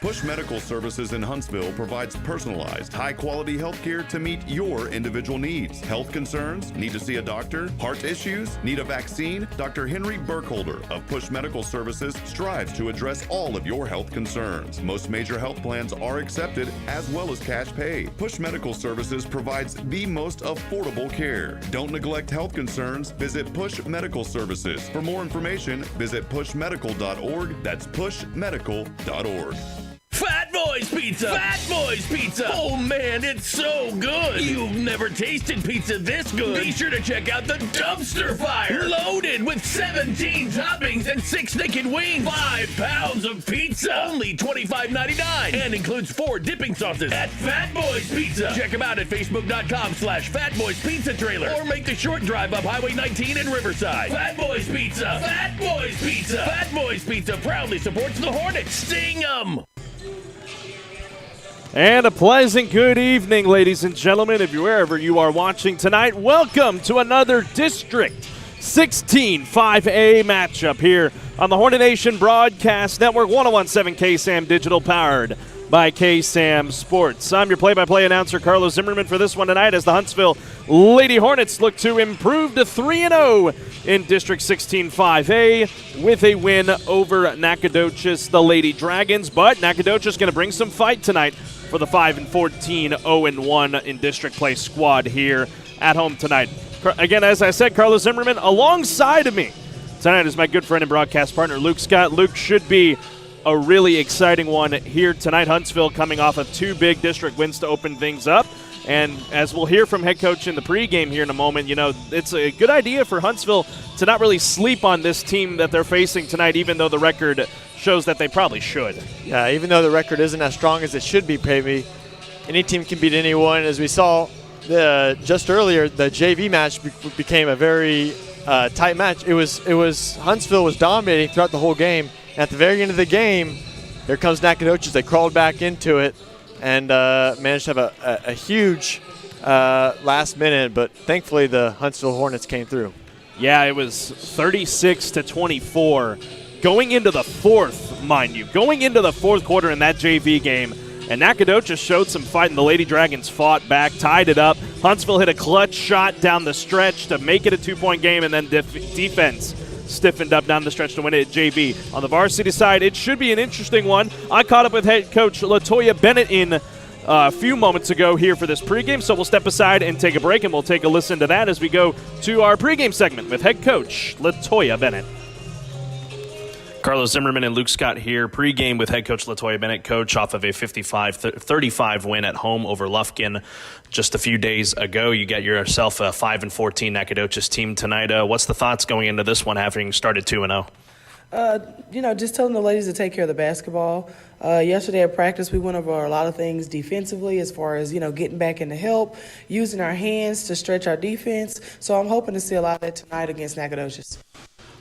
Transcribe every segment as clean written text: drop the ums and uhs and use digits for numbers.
Push Medical Services in Huntsville provides personalized, high-quality health care to meet your individual needs. Health concerns? Need to see a doctor? Heart issues? Need a vaccine? Dr. Henry Burkholder of Push Medical Services strives to address all of your health concerns. Most major health plans are accepted, as well as cash pay. Push Medical Services provides the most affordable care. Don't neglect health concerns. Visit Push Medical Services. For more information, visit pushmedical.org. That's pushmedical.org. Fat Boys Pizza! Fat Boys Pizza! Oh man, it's so good! You've never tasted pizza this good! Be sure to check out the Dumpster Fire! Loaded with 17 toppings and 6 naked wings! 5 pounds of pizza! Only $25.99! And includes 4 dipping sauces at Fat Boys Pizza! Check them out at Facebook.com/Fat Boys Pizza Trailer or make the short drive up Highway 19 in Riverside. Fat Boys Pizza! Fat Boys Pizza! Fat Boys Pizza proudly supports the Hornets! Sting 'em! And a pleasant good evening, ladies and gentlemen, if you're wherever you are watching tonight. Welcome to another District 16 5A matchup here on the Hornet Nation Broadcast Network, 1017 KSAM Digital, powered by KSAM Sports. I'm your play-by-play announcer, Carlos Zimmermann, for this one tonight as the Huntsville Lady Hornets look to improve to 3-0 in District 16 5A with a win over Nacogdoches, the Lady Dragons. But Nacogdoches going to bring some fight tonight for the 5-14, 0-1 in district play squad here at home tonight. Again, as I said, Carlos Zimmermann alongside of me tonight is my good friend and broadcast partner, Luke Scott. Luke, should be a really exciting one here tonight. Huntsville coming off of 2 big district wins to open things up. And as we'll hear from head coach in the pregame here in a moment, you know, it's a good idea for Huntsville to not really sleep on this team that they're facing tonight, even though the record shows that they probably should. Yeah, even though the record isn't as strong as it should be, maybe any team can beat anyone. As we saw just earlier, the JV match became a very tight match. It was Huntsville was dominating throughout the whole game. At the very end of the game, here comes Nacogdoches. They crawled back into it and managed to have a huge last minute, but thankfully the Huntsville Hornets came through. Yeah, it was 36-24 going into the fourth, mind you. Going into the fourth quarter in that JV game, and Nacogdoches showed some fight, and the Lady Dragons fought back, tied it up. Huntsville hit a clutch shot down the stretch to make it a 2-point game, and then defense stiffened up down the stretch to win it at JV. On the varsity side, it should be an interesting one. I caught up with head coach LaToya Bennett in a few moments ago here for this pregame, so we'll step aside and take a break, and we'll take a listen to that as we go to our pregame segment with head coach LaToya Bennett. Carlos Zimmermann and Luke Scott here, pregame with head coach LaToya Bennett. Coach, off of a 55-35 win at home over Lufkin just a few days ago. You get yourself a 5-14 Nacogdoches team tonight. What's the thoughts going into this one, having started 2-0? Just telling the ladies to take care of the basketball. Yesterday at practice, we went over a lot of things defensively as far as, getting back into help, using our hands to stretch our defense. So I'm hoping to see a lot of that tonight against Nacogdoches.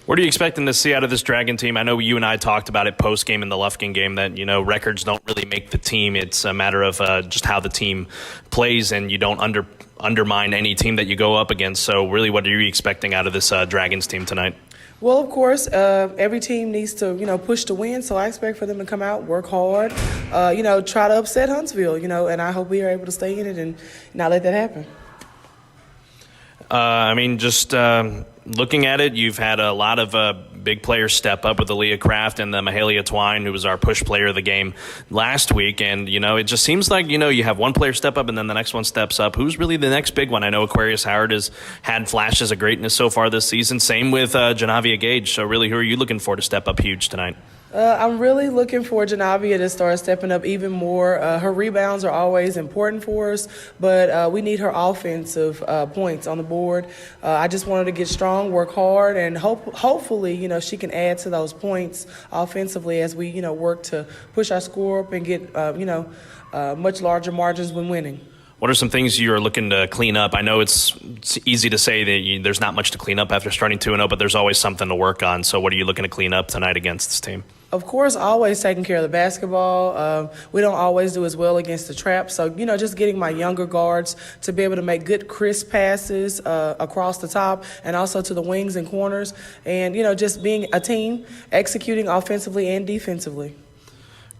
What are you expecting to see out of this Dragon team? I know you and I talked about it post-game in the Lufkin game that, records don't really make the team. It's a matter of just how the team plays, and you don't undermine any team that you go up against. So really, what are you expecting out of this Dragons team tonight? Well, of course, every team needs to, push to win. So I expect for them to come out, work hard, try to upset Huntsville, and I hope we are able to stay in it and not let that happen. Looking at it, you've had a lot of big players step up with Aaliyah Kraft and the Mahalia Twine, who was our push player of the game last week. And, it just seems like, you have one player step up and then the next one steps up. Who's really the next big one? I know Aquarius Howard has had flashes of greatness so far this season. Same with Janavia Gage. So really, who are you looking for to step up huge tonight? I'm really looking for Janavia to start stepping up even more. Her rebounds are always important for us, but we need her offensive points on the board. I just want her to get strong, work hard, and hopefully, she can add to those points offensively as we, work to push our score up and get, much larger margins when winning. What are some things you're looking to clean up? I know it's easy to say that there's not much to clean up after starting 2-0, but there's always something to work on. So what are you looking to clean up tonight against this team? Of course, always taking care of the basketball. We don't always do as well against the trap. So, just getting my younger guards to be able to make good, crisp passes across the top and also to the wings and corners. And, just being a team, executing offensively and defensively.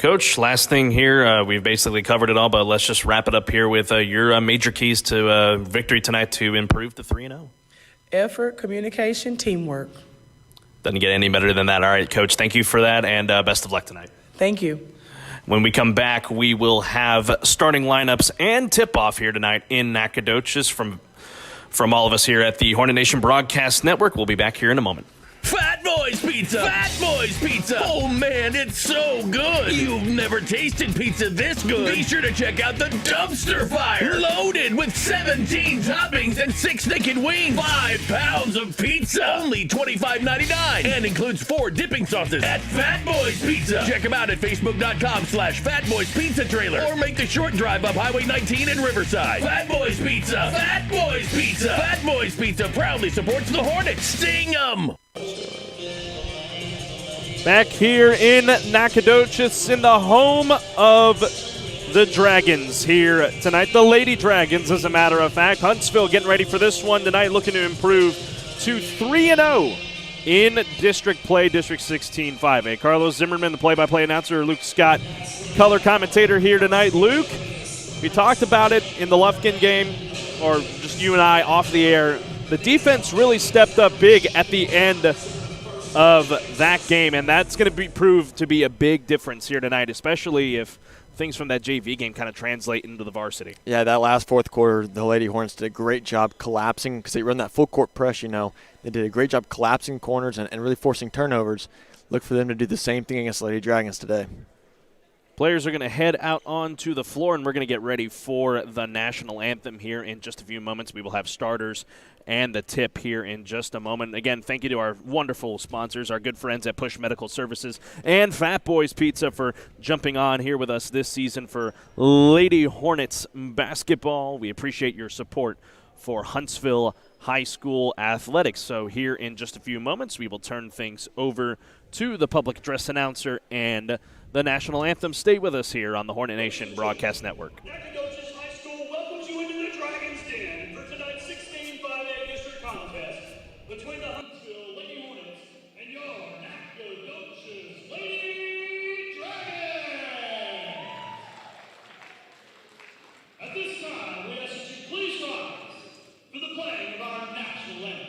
Coach, last thing here, we've basically covered it all, but let's just wrap it up here with your major keys to victory tonight to improve to 3-0. Effort, communication, teamwork. Doesn't get any better than that. All right, Coach, thank you for that, and best of luck tonight. Thank you. When we come back, we will have starting lineups and tip-off here tonight in Nacogdoches from all of us here at the Hornet Nation Broadcast Network. We'll be back here in a moment. Fat Boys Pizza! Fat Boys Pizza! Oh man, it's so good! You've never tasted pizza this good! Be sure to check out the Dumpster Fire! Loaded with 17 toppings and 6 naked wings! 5 pounds of pizza! Only $25.99! And includes 4 dipping sauces at Fat Boys Pizza! Check them out at Facebook.com/FatBoysPizzaTrailer or make the short drive up Highway 19 in Riverside. Fat Boys Pizza! Fat Boys Pizza! Fat Boys Pizza proudly supports the Hornets! Sting 'em! Back here in Nacogdoches in the home of the Dragons here tonight. The Lady Dragons, as a matter of fact. Huntsville getting ready for this one tonight, looking to improve to 3-0 in district play, District 16 5A. Carlos Zimmermann, the play-by-play announcer. Luke Scott, color commentator here tonight. Luke, we talked about it in the Lufkin game, or just you and I off the air. The defense really stepped up big at the end of that game, and that's going to prove to be a big difference here tonight, especially if things from that JV game kind of translate into the varsity. Yeah, that last fourth quarter, the Lady Hornets did a great job collapsing because they run that full court press, They did a great job collapsing corners and really forcing turnovers. Look for them to do the same thing against the Lady Dragons today. Players are going to head out onto the floor, and we're going to get ready for the national anthem here in just a few moments. We will have starters and the tip here in just a moment. Again, thank you to our wonderful sponsors, our good friends at Push Medical Services and Fat Boys Pizza for jumping on here with us this season for Lady Hornets basketball. We appreciate your support for Huntsville High School athletics. So here in just a few moments, we will turn things over to the public address announcer and the national anthem. Stay with us here on the Hornet Nation Broadcast Network. Nacogdoches High School welcomes you into the Dragon's Den for tonight's 16 5A district contest between the Huntsville Lady Hornets and your Nacogdoches Lady Dragons. At this time, we ask that you please rise for the playing of our national anthem.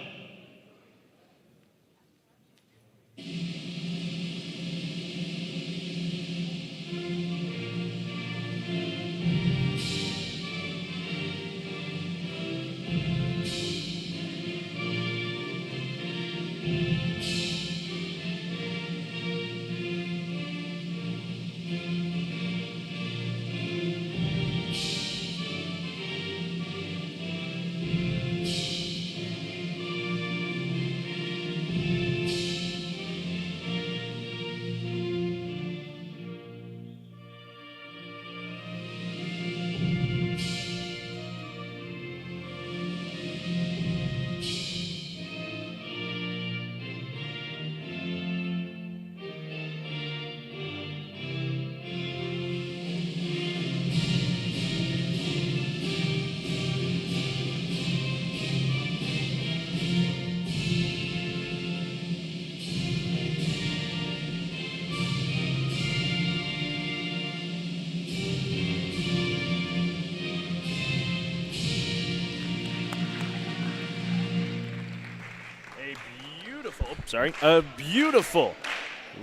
A beautiful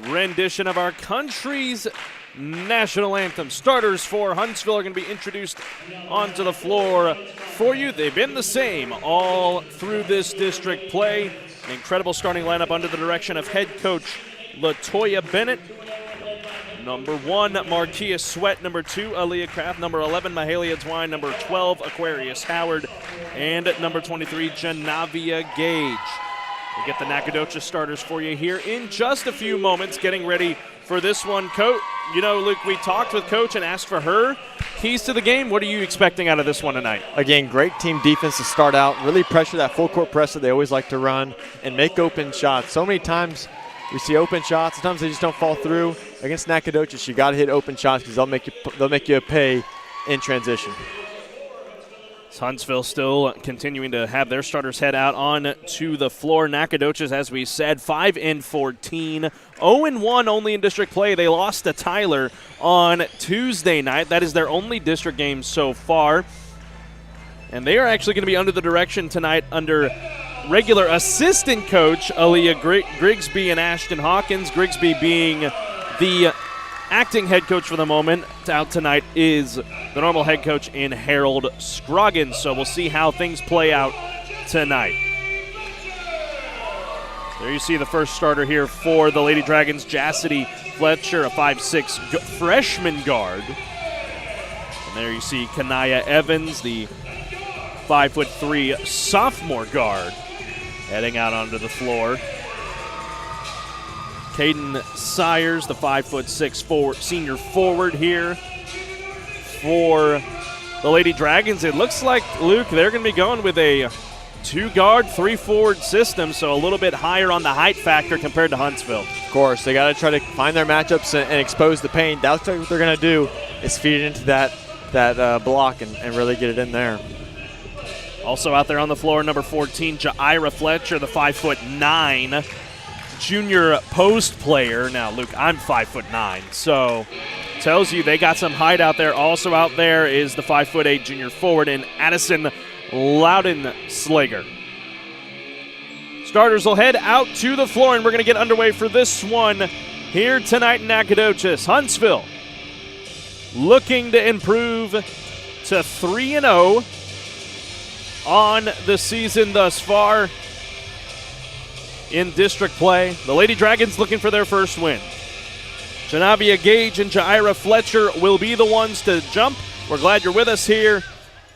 rendition of our country's national anthem. Starters for Huntsville are going to be introduced onto the floor for you. They've been the same all through this district play. An incredible starting lineup under the direction of head coach LaToya Bennett. Number 1, Marquia Sweat. Number 2, Aaliyah Kraft. Number 11, Mahalia Twine. Number 12, Aquarius Howard. And number 23, Janavia Gage. We'll get the Nacogdoches starters for you here in just a few moments, getting ready for this one. Coach, Luke, we talked with Coach and asked for her keys to the game. What are you expecting out of this one tonight? Again, great team defense to start out. Really pressure that full court press that they always like to run and make open shots. So many times we see open shots. Sometimes they just don't fall through. Against Nacogdoches, you got to hit open shots because they'll make you pay in transition. Huntsville still continuing to have their starters head out on to the floor. Nacogdoches, as we said, 5-14, 0-1 only in district play. They lost to Tyler on Tuesday night. That is their only district game so far. And they are actually going to be under the direction tonight under regular assistant coach Aaliyah Grigsby and Ashton Hawkins. Grigsby being the acting head coach for the moment. Out tonight is the normal head coach in Harold Scroggins. So we'll see how things play out tonight. There you see the first starter here for the Lady Dragons, Jassity Fletcher, a 5'6" freshman guard. And there you see Kanaya Evans, the 5'3" sophomore guard, heading out onto the floor. Caden Sires, the 5'6" senior forward here for the Lady Dragons. It looks like, Luke, they're going to be going with a 2-guard, 3-forward system, so a little bit higher on the height factor compared to Huntsville. Of course, they got to try to find their matchups and expose the paint. That's what they're going to do, is feed it into that block and really get it in there. Also out there on the floor, number 14, Jaira Fletcher, the 5'9" junior post player. Now, Luke, I'm 5'9", so tells you they got some height out there. Also out there is the 5'8" junior forward, and Addison Loudenslager. Starters will head out to the floor, and we're going to get underway for this one here tonight in Nacogdoches. Huntsville looking to improve to 3-0 on the season thus far in district play. The Lady Dragons looking for their first win. Janavia Gage and Jaira Fletcher will be the ones to jump. We're glad you're with us here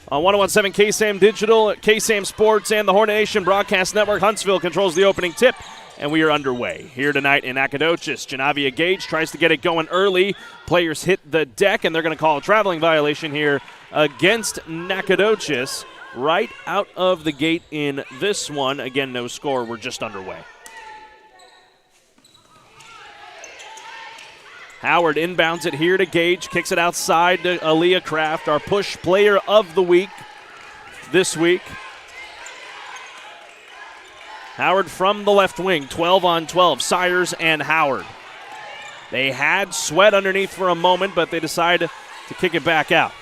on 101.7 KSAM Digital, KSAM Sports, and the Hornet Nation Broadcast Network. Huntsville controls the opening tip, and we are underway here tonight in Nacogdoches. Janavia Gage tries to get it going early. Players hit the deck, and they're going to call a traveling violation here against Nacogdoches right out of the gate in this one. Again, no score. We're just underway. Howard inbounds it here to Gage, kicks it outside to Aaliyah Kraft, our push player of the week this week. Howard from the left wing, 12-on-12, Sires and Howard. They had Sweat underneath for a moment, but they decided to kick it back out.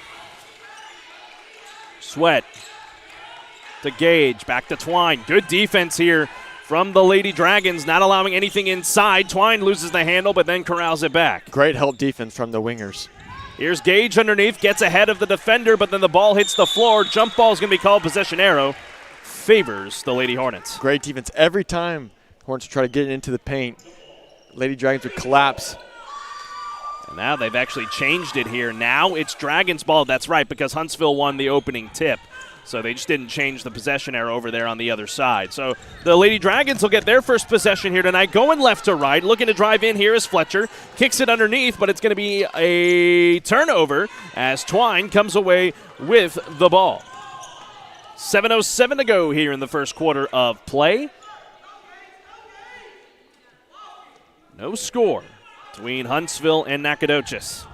Sweat to Gage, back to Twine. Good defense here from the Lady Dragons, not allowing anything inside. Twine loses the handle, but then corrals it back. Great help defense from the wingers. Here's Gage underneath, gets ahead of the defender, but then the ball hits the floor. Jump ball is going to be called possession arrow. Favors the Lady Hornets. Great defense. Every time Hornets try to get it into the paint, Lady Dragons would collapse. And now they've actually changed it here. Now it's Dragons ball. That's right, because Huntsville won the opening tip. So they just didn't change the possession arrow over there on the other side. So the Lady Dragons will get their first possession here tonight, going left to right. Looking to drive in here is Fletcher. Kicks it underneath, but it's going to be a turnover as Twine comes away with the ball. 7:07 to go here in the first quarter of play. No score between Huntsville and Nacogdoches.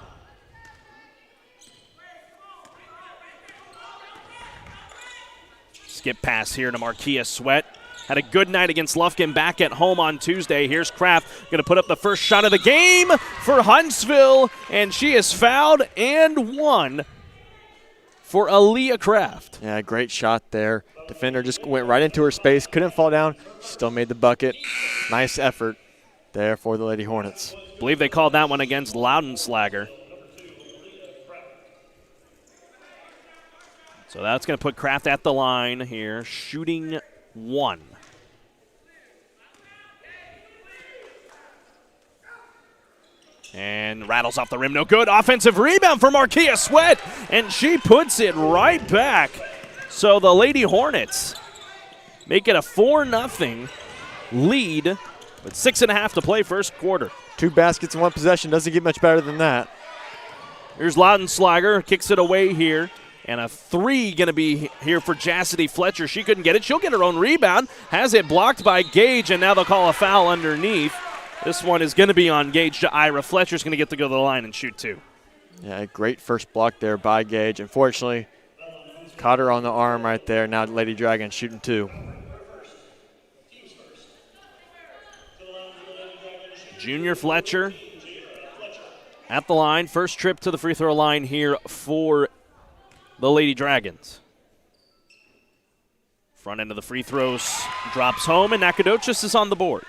Skip pass here to Marquia Sweat. Had a good night against Lufkin back at home on Tuesday. Here's Kraft going to put up the first shot of the game for Huntsville, and she is fouled and one for Aaliyah Kraft. Yeah, great shot there. Defender just went right into her space, couldn't fall down. She still made the bucket. Nice effort there for the Lady Hornets. I believe they called that one against Loudenslager. So that's going to put Kraft at the line here, shooting one. And rattles off the rim, no good. Offensive rebound for Marquia Sweat, and she puts it right back. So the Lady Hornets make it a 4-0 lead with 6.5 to play first quarter. 2 baskets in 1 possession, doesn't get much better than that. Here's Loudenslager, kicks it away here. And a 3 going to be here for Jassity Fletcher. She couldn't get it. She'll get her own rebound. Has it blocked by Gage, and now they'll call a foul underneath. This one is going to be on Gage. Jaira Fletcher's going to get to go to the line and shoot 2. Yeah, a great first block there by Gage. Unfortunately, Caught her on the arm right there. Now Lady Dragon shooting 2. Junior Fletcher at the line. First trip to the free throw line here for the Lady Dragons. Front end of the free throws drops home, and Nacogdoches is on the board.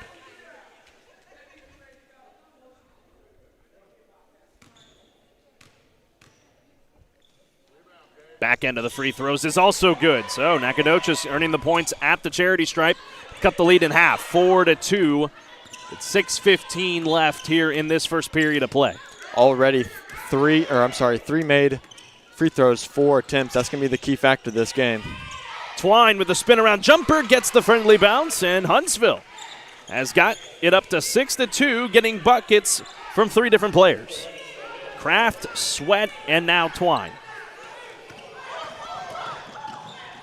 Back end of the free throws is also good. So Nacogdoches earning the points at the charity stripe. Cut the lead in half, 4-2. It's 6:15 left here in this first period of play. Already 3 made free throws, 4 attempts. That's going to be the key factor this game. Twine with the spin around jumper gets the friendly bounce, and Huntsville has got it up to 6-2, getting buckets from 3 different players. Kraft, Sweat, and now Twine.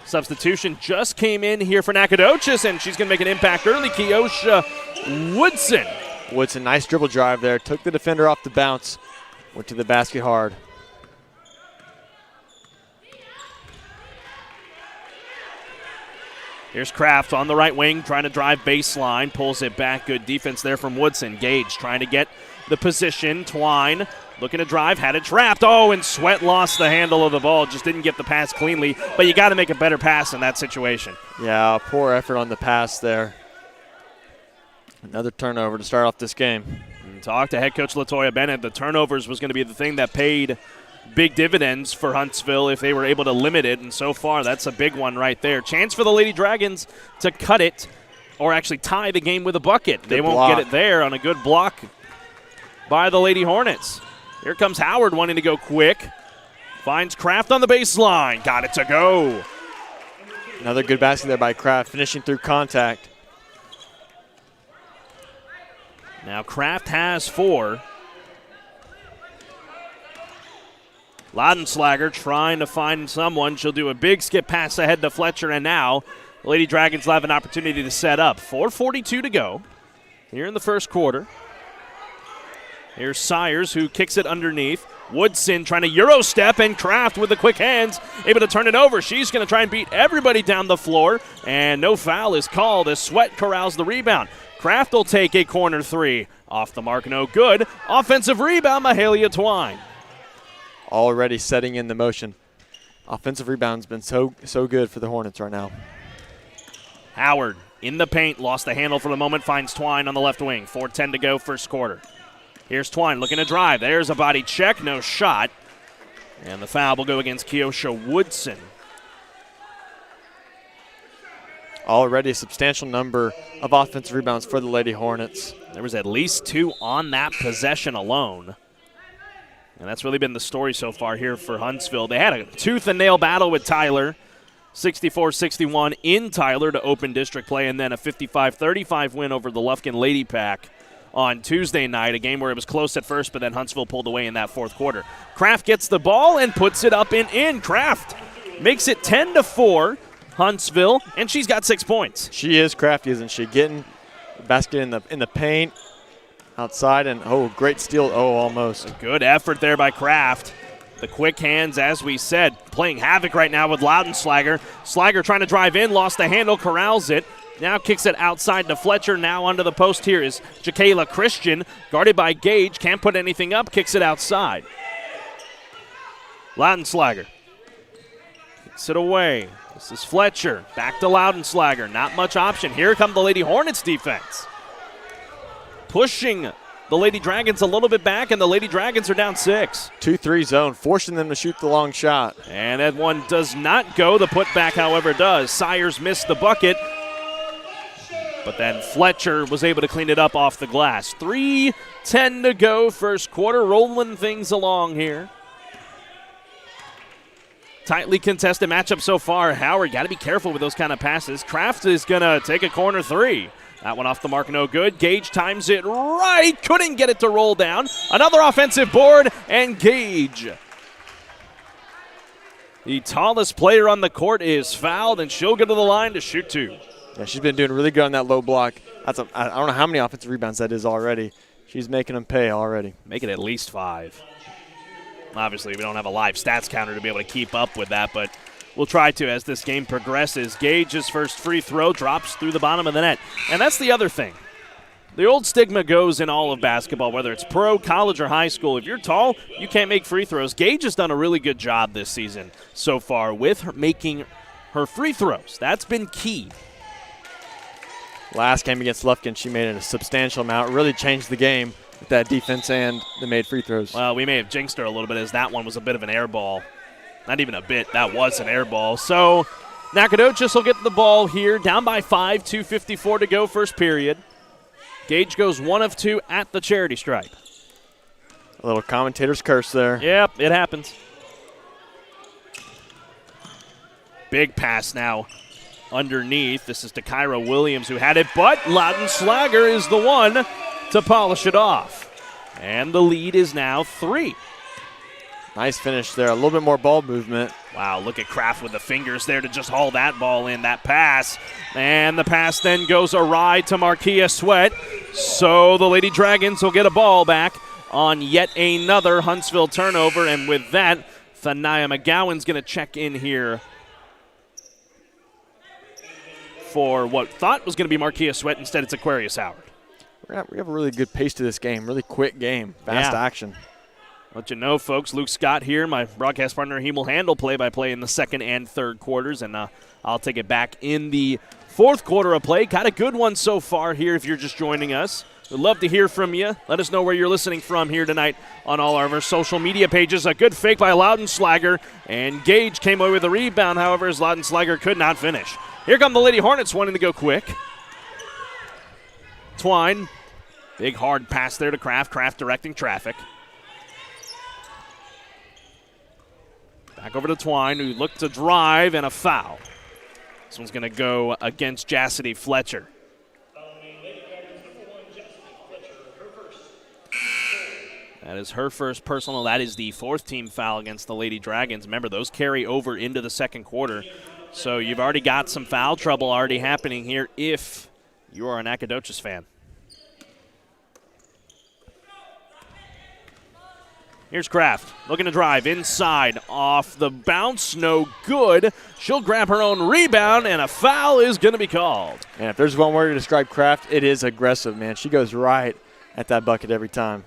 Substitution just came in here for Nacogdoches, and she's going to make an impact early. Keosha Woodson. Woodson, nice dribble drive there. Took the defender off the bounce. Went to the basket hard. Here's Kraft on the right wing, trying to drive baseline. Pulls it back. Good defense there from Woodson. Gage trying to get the position. Twine looking to drive, had it trapped. Oh, and Sweat lost the handle of the ball. Just didn't get the pass cleanly, but you got to make a better pass in that situation. Yeah, poor effort on the pass there. Another turnover to start off this game. And talk to head coach LaToya Bennett. The turnovers was going to be the thing that paid big dividends for Huntsville if they were able to limit it, and so far that's a big one right there. Chance for the Lady Dragons to cut it or actually tie the game with a bucket. They won't get it there on a good block by the Lady Hornets. Here comes Howard wanting to go quick. Finds Kraft on the baseline. Got it to go. Another good basket there by Kraft, finishing through contact. Now Kraft has 4. Laudenslager trying to find someone. She'll do a big skip pass ahead to Fletcher, and now the Lady Dragons will have an opportunity to set up. 4:42 to go here in the first quarter. Here's Sires, who kicks it underneath. Woodson trying to Euro step, and Kraft with the quick hands, able to turn it over. She's going to try and beat everybody down the floor, and no foul is called as Sweat corrals the rebound. Kraft will take a corner 3. Off the mark, no good. Offensive rebound, Mahalia Twine. Already setting in the motion. Offensive rebound's been so good for the Hornets right now. Howard in the paint, lost the handle for the moment, finds Twine on the left wing. 4:10 to go, first quarter. Here's Twine looking to drive. There's a body check, no shot. And the foul will go against Keosha Woodson. Already a substantial number of offensive rebounds for the Lady Hornets. There was at least 2 on that possession alone. And that's really been the story so far here for Huntsville. They had a tooth and nail battle with Tyler, 64-61 in Tyler to open district play, and then a 55-35 win over the Lufkin Lady Pack on Tuesday night, a game where it was close at first, but then Huntsville pulled away in that fourth quarter. Kraft gets the ball and puts it up and in. Kraft makes it 10-4, Huntsville, and she's got 6 points. She is crafty, isn't she? Getting the basket in the paint, outside, and great steal. Almost. A good effort there by Kraft. The quick hands, as we said, playing havoc right now with Laudenslager. Slager trying to drive in, lost the handle, corrals it. Now kicks it outside to Fletcher. Now under the post here is Jakayla Christian, guarded by Gage. Can't put anything up, kicks it outside. Laudenslager kicks it away. This is Fletcher. Back to Laudenslager. Not much option. Here come the Lady Hornets defense. Pushing the Lady Dragons a little bit back, and the Lady Dragons are down 6. 2-3 zone, forcing them to shoot the long shot. And that one does not go. The putback, however, does. Sires missed the bucket, but then Fletcher was able to clean it up off the glass. 3:10 to go, first quarter, rolling things along here. Tightly contested matchup so far. Howard, got to be careful with those kind of passes. Kraft is going to take a corner 3. That one off the mark, no good. Gage times it right. Couldn't get it to roll down. Another offensive board, and Gage, the tallest player on the court, is fouled, and she'll go to the line to shoot 2. Yeah, she's been doing really good on that low block. I don't know how many offensive rebounds that is already. She's making them pay already. Make it at least 5. Obviously, we don't have a live stats counter to be able to keep up with that, but will try to as this game progresses. Gage's first free throw drops through the bottom of the net. And that's the other thing. The old stigma goes in all of basketball, whether it's pro, college, or high school. If you're tall, you can't make free throws. Gage has done a really good job this season so far with her making her free throws. That's been key. Last game against Lufkin, she made a substantial amount. Really changed the game with that defense and the made free throws. Well, we may have jinxed her a little bit as that one was a bit of an air ball. Not even a bit. That was an air ball. So Nacogdoches will get the ball here. Down by 5, 2:54 to go first period. Gage goes 1 of 2 at the charity stripe. A little commentator's curse there. Yep, it happens. Big pass now underneath. This is to Kyra Williams who had it, but Lautenschlager is the one to polish it off. And the lead is now 3. Nice finish there. A little bit more ball movement. Wow, look at Kraft with the fingers there to just haul that ball in, that pass. And the pass then goes awry to Markia Sweat. So the Lady Dragons will get a ball back on yet another Huntsville turnover. And with that, Thania McGowan's going to check in here for what thought was going to be Markia Sweat. Instead, it's Aquarius Howard. We have a really good pace to this game. Really quick game. Fast action. Let you know, folks, Luke Scott here, my broadcast partner. He will handle play-by-play in the second and third quarters, and I'll take it back in the fourth quarter of play. Got a good one so far here if you're just joining us. We'd love to hear from you. Let us know where you're listening from here tonight on all of our social media pages. A good fake by Lautenschlager, and Gage came away with a rebound, however, as Lautenschlager could not finish. Here come the Lady Hornets wanting to go quick. Twine, big hard pass there to Kraft. Kraft directing traffic. Back over to Twine, who looked to drive, and a foul. This one's going to go against Jassity Fletcher. That is her first personal. That is the 4th team foul against the Lady Dragons. Remember, those carry over into the second quarter. So you've already got some foul trouble already happening here if you are a Nacogdoches fan. Here's Kraft looking to drive inside off the bounce. No good. She'll grab her own rebound, and a foul is going to be called. And if there's one word to describe Kraft, it is aggressive, man. She goes right at that bucket every time.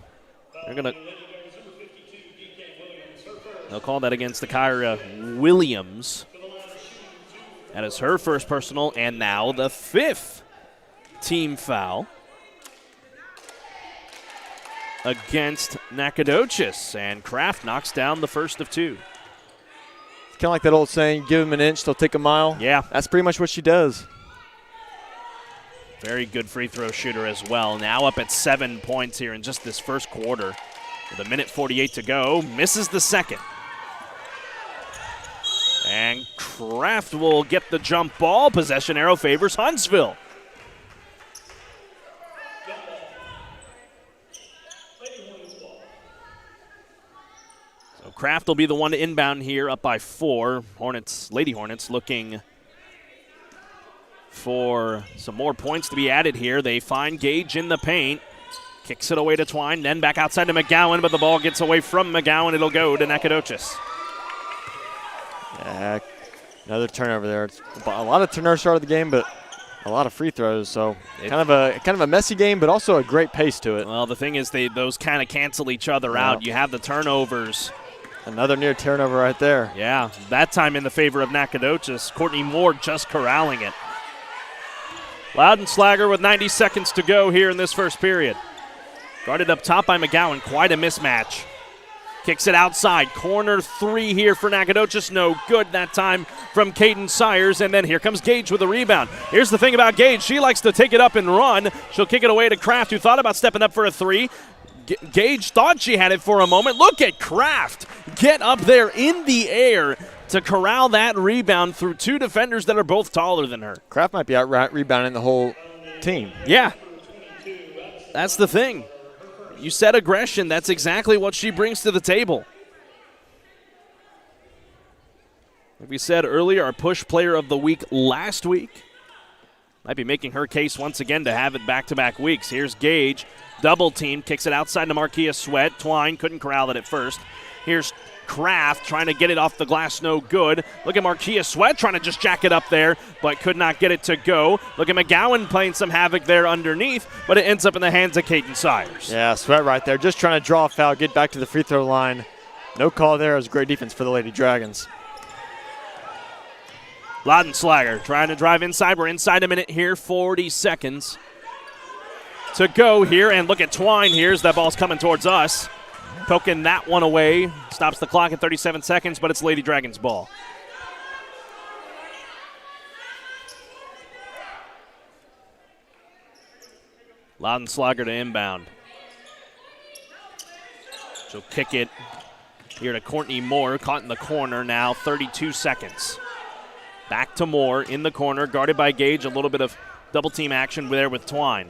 They'll call that against the Kyra Williams. That is her first personal, and now the 5th team foul against Nacogdoches, and Kraft knocks down the first of 2. It's kind of like that old saying, give them an inch, they'll take a mile. Yeah. That's pretty much what she does. Very good free throw shooter as well. Now up at 7 points here in just this first quarter. With 1:48 to go, misses the second. And Kraft will get the jump ball. Possession arrow favors Huntsville. So Kraft will be the one to inbound here, up by 4. Lady Hornets looking for some more points to be added here. They find Gage in the paint. Kicks it away to Twine, then back outside to McGowan, but the ball gets away from McGowan. It'll go to Nacogdoches. Yeah, another turnover there. It's a lot of turnovers start of the game, but a lot of free throws. So kind of a messy game, but also a great pace to it. Well, the thing is, those kind of cancel each other out. You have the turnovers. Another near turnover right there. Yeah, that time in the favor of Nacogdoches. Courtney Moore just corralling it. Lautenschlager with 90 seconds to go here in this first period. Guarded up top by McGowan. Quite a mismatch. Kicks it outside. Corner 3 here for Nacogdoches. No good that time from Caden Sires. And then here comes Gage with a rebound. Here's the thing about Gage. She likes to take it up and run. She'll kick it away to Kraft, who thought about stepping up for a 3. Gage thought she had it for a moment. Look at Kraft get up there in the air to corral that rebound through 2 defenders that are both taller than her. Kraft might be out rebounding the whole team. Yeah. That's the thing. You said aggression. That's exactly what she brings to the table. Like we said earlier, our push player of the week last week. might be making her case once again to have it back-to-back weeks. Here's Gage, double team, kicks it outside to Marquia Sweat. Twine couldn't corral it at first. Here's Kraft trying to get it off the glass, no good. Look at Marquia Sweat trying to just jack it up there, but could not get it to go. Look at McGowan playing some havoc there underneath, but it ends up in the hands of Caden Sires. Yeah, Sweat right there, just trying to draw a foul, get back to the free throw line. No call there. It was great defense for the Lady Dragons. Laudenslager trying to drive inside. We're inside a minute here, 40 seconds to go here, and look at Twine here as that ball's coming towards us. Poking that one away. Stops the clock at 37 seconds, but it's Lady Dragons' ball. Laudenslager to inbound. She'll kick it here to Courtney Moore, caught in the corner now, 32 seconds. Back to Moore in the corner, guarded by Gage. A little bit of double team action there with Twine.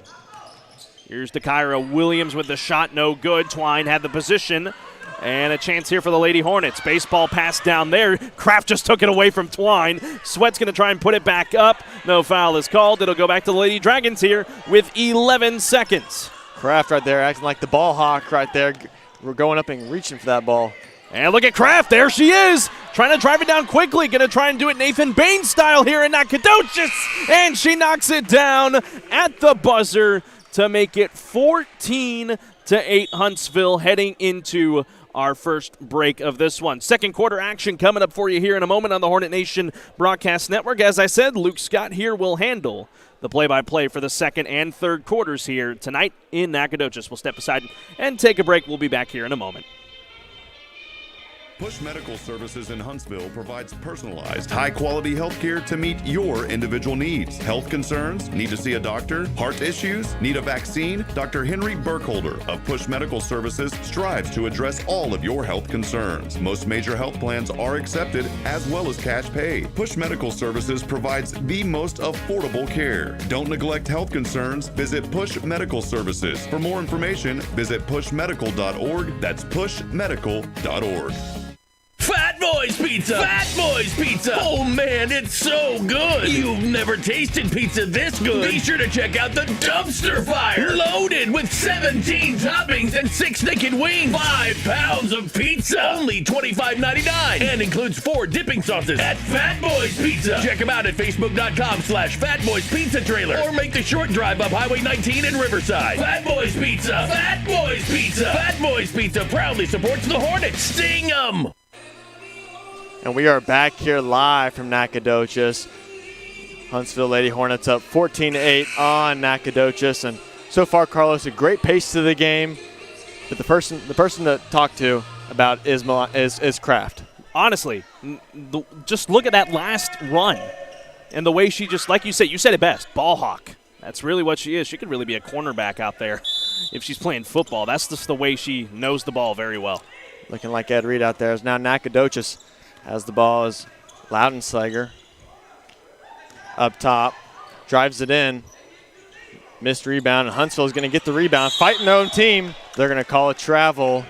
Here's to Kyra Williams with the shot, no good. Twine had the position, and a chance here for the Lady Hornets. Baseball pass down there. Kraft just took it away from Twine. Sweat's going to try and put it back up. No foul is called. It'll go back to the Lady Dragons here with 11 seconds. Kraft right there acting like the ball hawk right there. We're going up and reaching for that ball. And look at Kraft. There she is. Trying to drive it down quickly. Going to try and do it Nathan Bain style here in Nacogdoches. And she knocks it down at the buzzer to make it 14-8 Huntsville heading into our first break of this one. Second quarter action coming up for you here in a moment on the Hornet Nation Broadcast Network. As I said, Luke Scott here will handle the play-by-play for the second and third quarters here tonight in Nacogdoches. We'll step aside and take a break. We'll be back here in a moment. Push Medical Services in Huntsville provides personalized, high-quality health care to meet your individual needs. Health concerns? Need to see a doctor? Heart issues? Need a vaccine? Dr. Henry Burkholder of Push Medical Services strives to address all of your health concerns. Most major health plans are accepted, as well as cash pay. Push Medical Services provides the most affordable care. Don't neglect health concerns. Visit Push Medical Services. For more information, visit pushmedical.org. That's pushmedical.org. Fat Boys Pizza! Fat Boys Pizza! Oh man, it's so good! You've never tasted pizza this good! Be sure to check out the Dumpster Fire! Loaded with 17 toppings and 6 naked wings! 5 pounds of pizza! Only $25.99! And includes 4 dipping sauces at Fat Boys Pizza! Check them out at Facebook.com/FatBoysPizzaTrailer or make the short drive up Highway 19 in Riverside. Fat Boys Pizza! Fat Boys Pizza! Fat Boys Pizza proudly supports the Hornets! Sting 'em! And we are back here live from Nacogdoches. Huntsville Lady Hornets up 14-8 on Nacogdoches. And so far, Carlos, a great pace to the game. But the person to talk to about is Kraft. Honestly, just look at that last run and the way she just, like you said it best, ball hawk. That's really what she is. She could really be a cornerback out there if she's playing football. That's just the way she knows the ball very well. Looking like Ed Reed out there. Is now Nacogdoches has the ball as Laudenslager up top, drives it in, missed rebound, and Huntsville is going to get the rebound, fighting their own team. They're going to call a travel.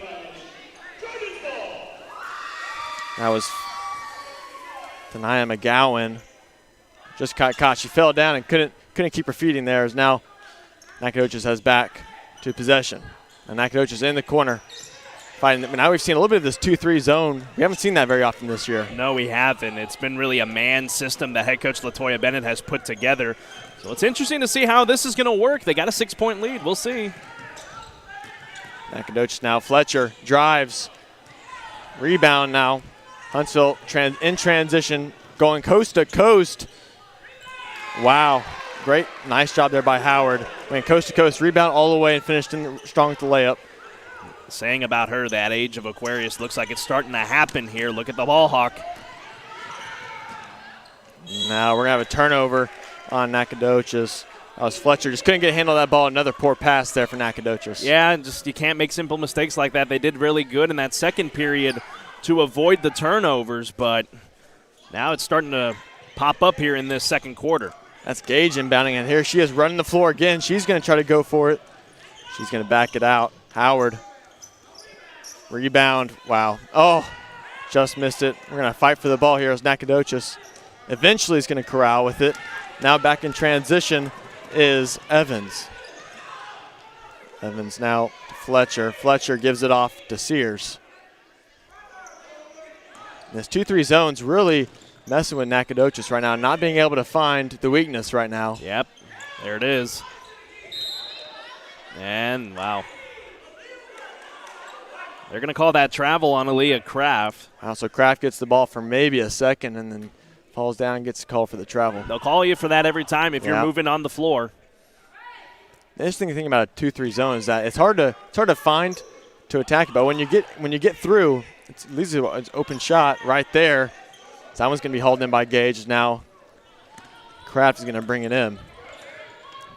That was Tania McGowan. Just got caught. She fell down and couldn't keep her feet in there. As now Nacogdoches has back to possession. And Nacogdoches in the corner. Fighting. Now we've seen a little bit of this 2-3 zone. We haven't seen that very often this year. No, we haven't. It's been really a man system that head coach LaToya Bennett has put together. So it's interesting to see how this is going to work. They got a 6-point lead. We'll see. Nacogdoches now. Fletcher drives. Rebound now. Huntsville in transition, going coast to coast. Wow. Great. Nice job there by Howard. Went coast to coast, rebound all the way, and finished strong with the layup. Saying about her, that age of Aquarius looks like it's starting to happen here. Look at the ball hawk. Now we're going to have a turnover on Nacogdoches. That was Fletcher. Just couldn't get a handle of that ball. Another poor pass there for Nacogdoches. Yeah, just you can't make simple mistakes like that. They did really good in that second period to avoid the turnovers, but now it's starting to pop up here in this second quarter. That's Gage inbounding, and here she is running the floor again. She's going to try to go for it. She's going to back it out. Howard. Rebound. Wow. Oh, just missed it. We're going to fight for the ball here as Nacogdoches eventually is going to corral with it. Now back in transition is Evans. Evans now to Fletcher. Fletcher gives it off to Sears. This 2-3 zone's really messing with Nacogdoches right now, not being able to find the weakness right now. Yep, there it is. And, wow. They're going to call that travel on Aaliyah Kraft. Wow, so Kraft gets the ball for maybe a second and then falls down and gets a call for the travel. They'll call you for that every time if you're moving on the floor. The interesting thing about a 2-3 zone is that it's hard to find to attack it, but when you get through, it's at least an open shot right there. So that one's going to be hauled in by Gage. Now Kraft is going to bring it in.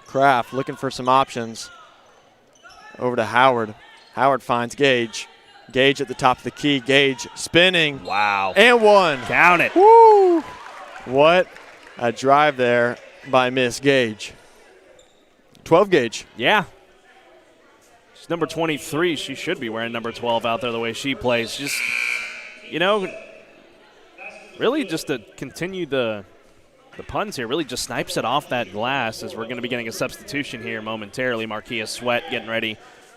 Kraft looking for some options. Over to Howard. Howard finds Gage. Gage at the top of the key. Gage spinning. Wow. And one. Count it. Woo! What a drive there by Miss Gage. 12 Gage. Yeah. She's number 23. She should be wearing number 12 out there the way she plays. Just, really just to continue the puns here, really just snipes it off that glass as we're going to be getting a substitution here momentarily. Marquia Sweat getting ready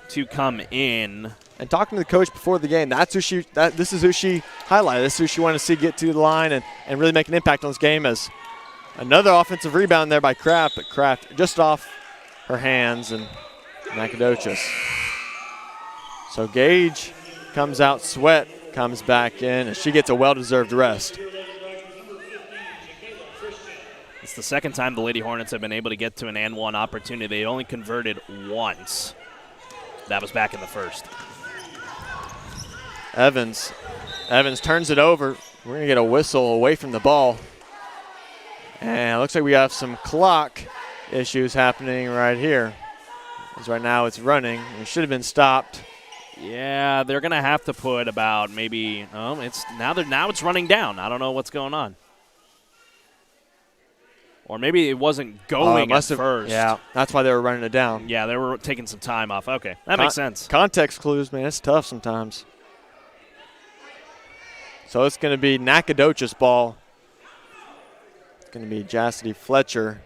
to come in. And talking to the coach before the game, this is who she highlighted. This is who she wanted to see get to the line and really make an impact on this game. As another offensive rebound there by Kraft, but Kraft just off her hands and Nacogdoches. So Gage comes out, Sweat comes back in, and she gets a well-deserved rest. It's the second time the Lady Hornets have been able to get to an and one opportunity. They only converted once. That was back in the first. Evans turns it over. We're going to get a whistle away from the ball. And it looks like we have some clock issues happening right here. Because right now it's running. It should have been stopped. Yeah, they're going to have to put about maybe now it's running down. I don't know what's going on. Or maybe it wasn't going at first. Yeah, that's why they were running it down. Yeah, they were taking some time off. Okay, that makes sense. Context clues, man, it's tough sometimes. So it's going to be Nacogdoches ball. It's going to be Chastity Fletcher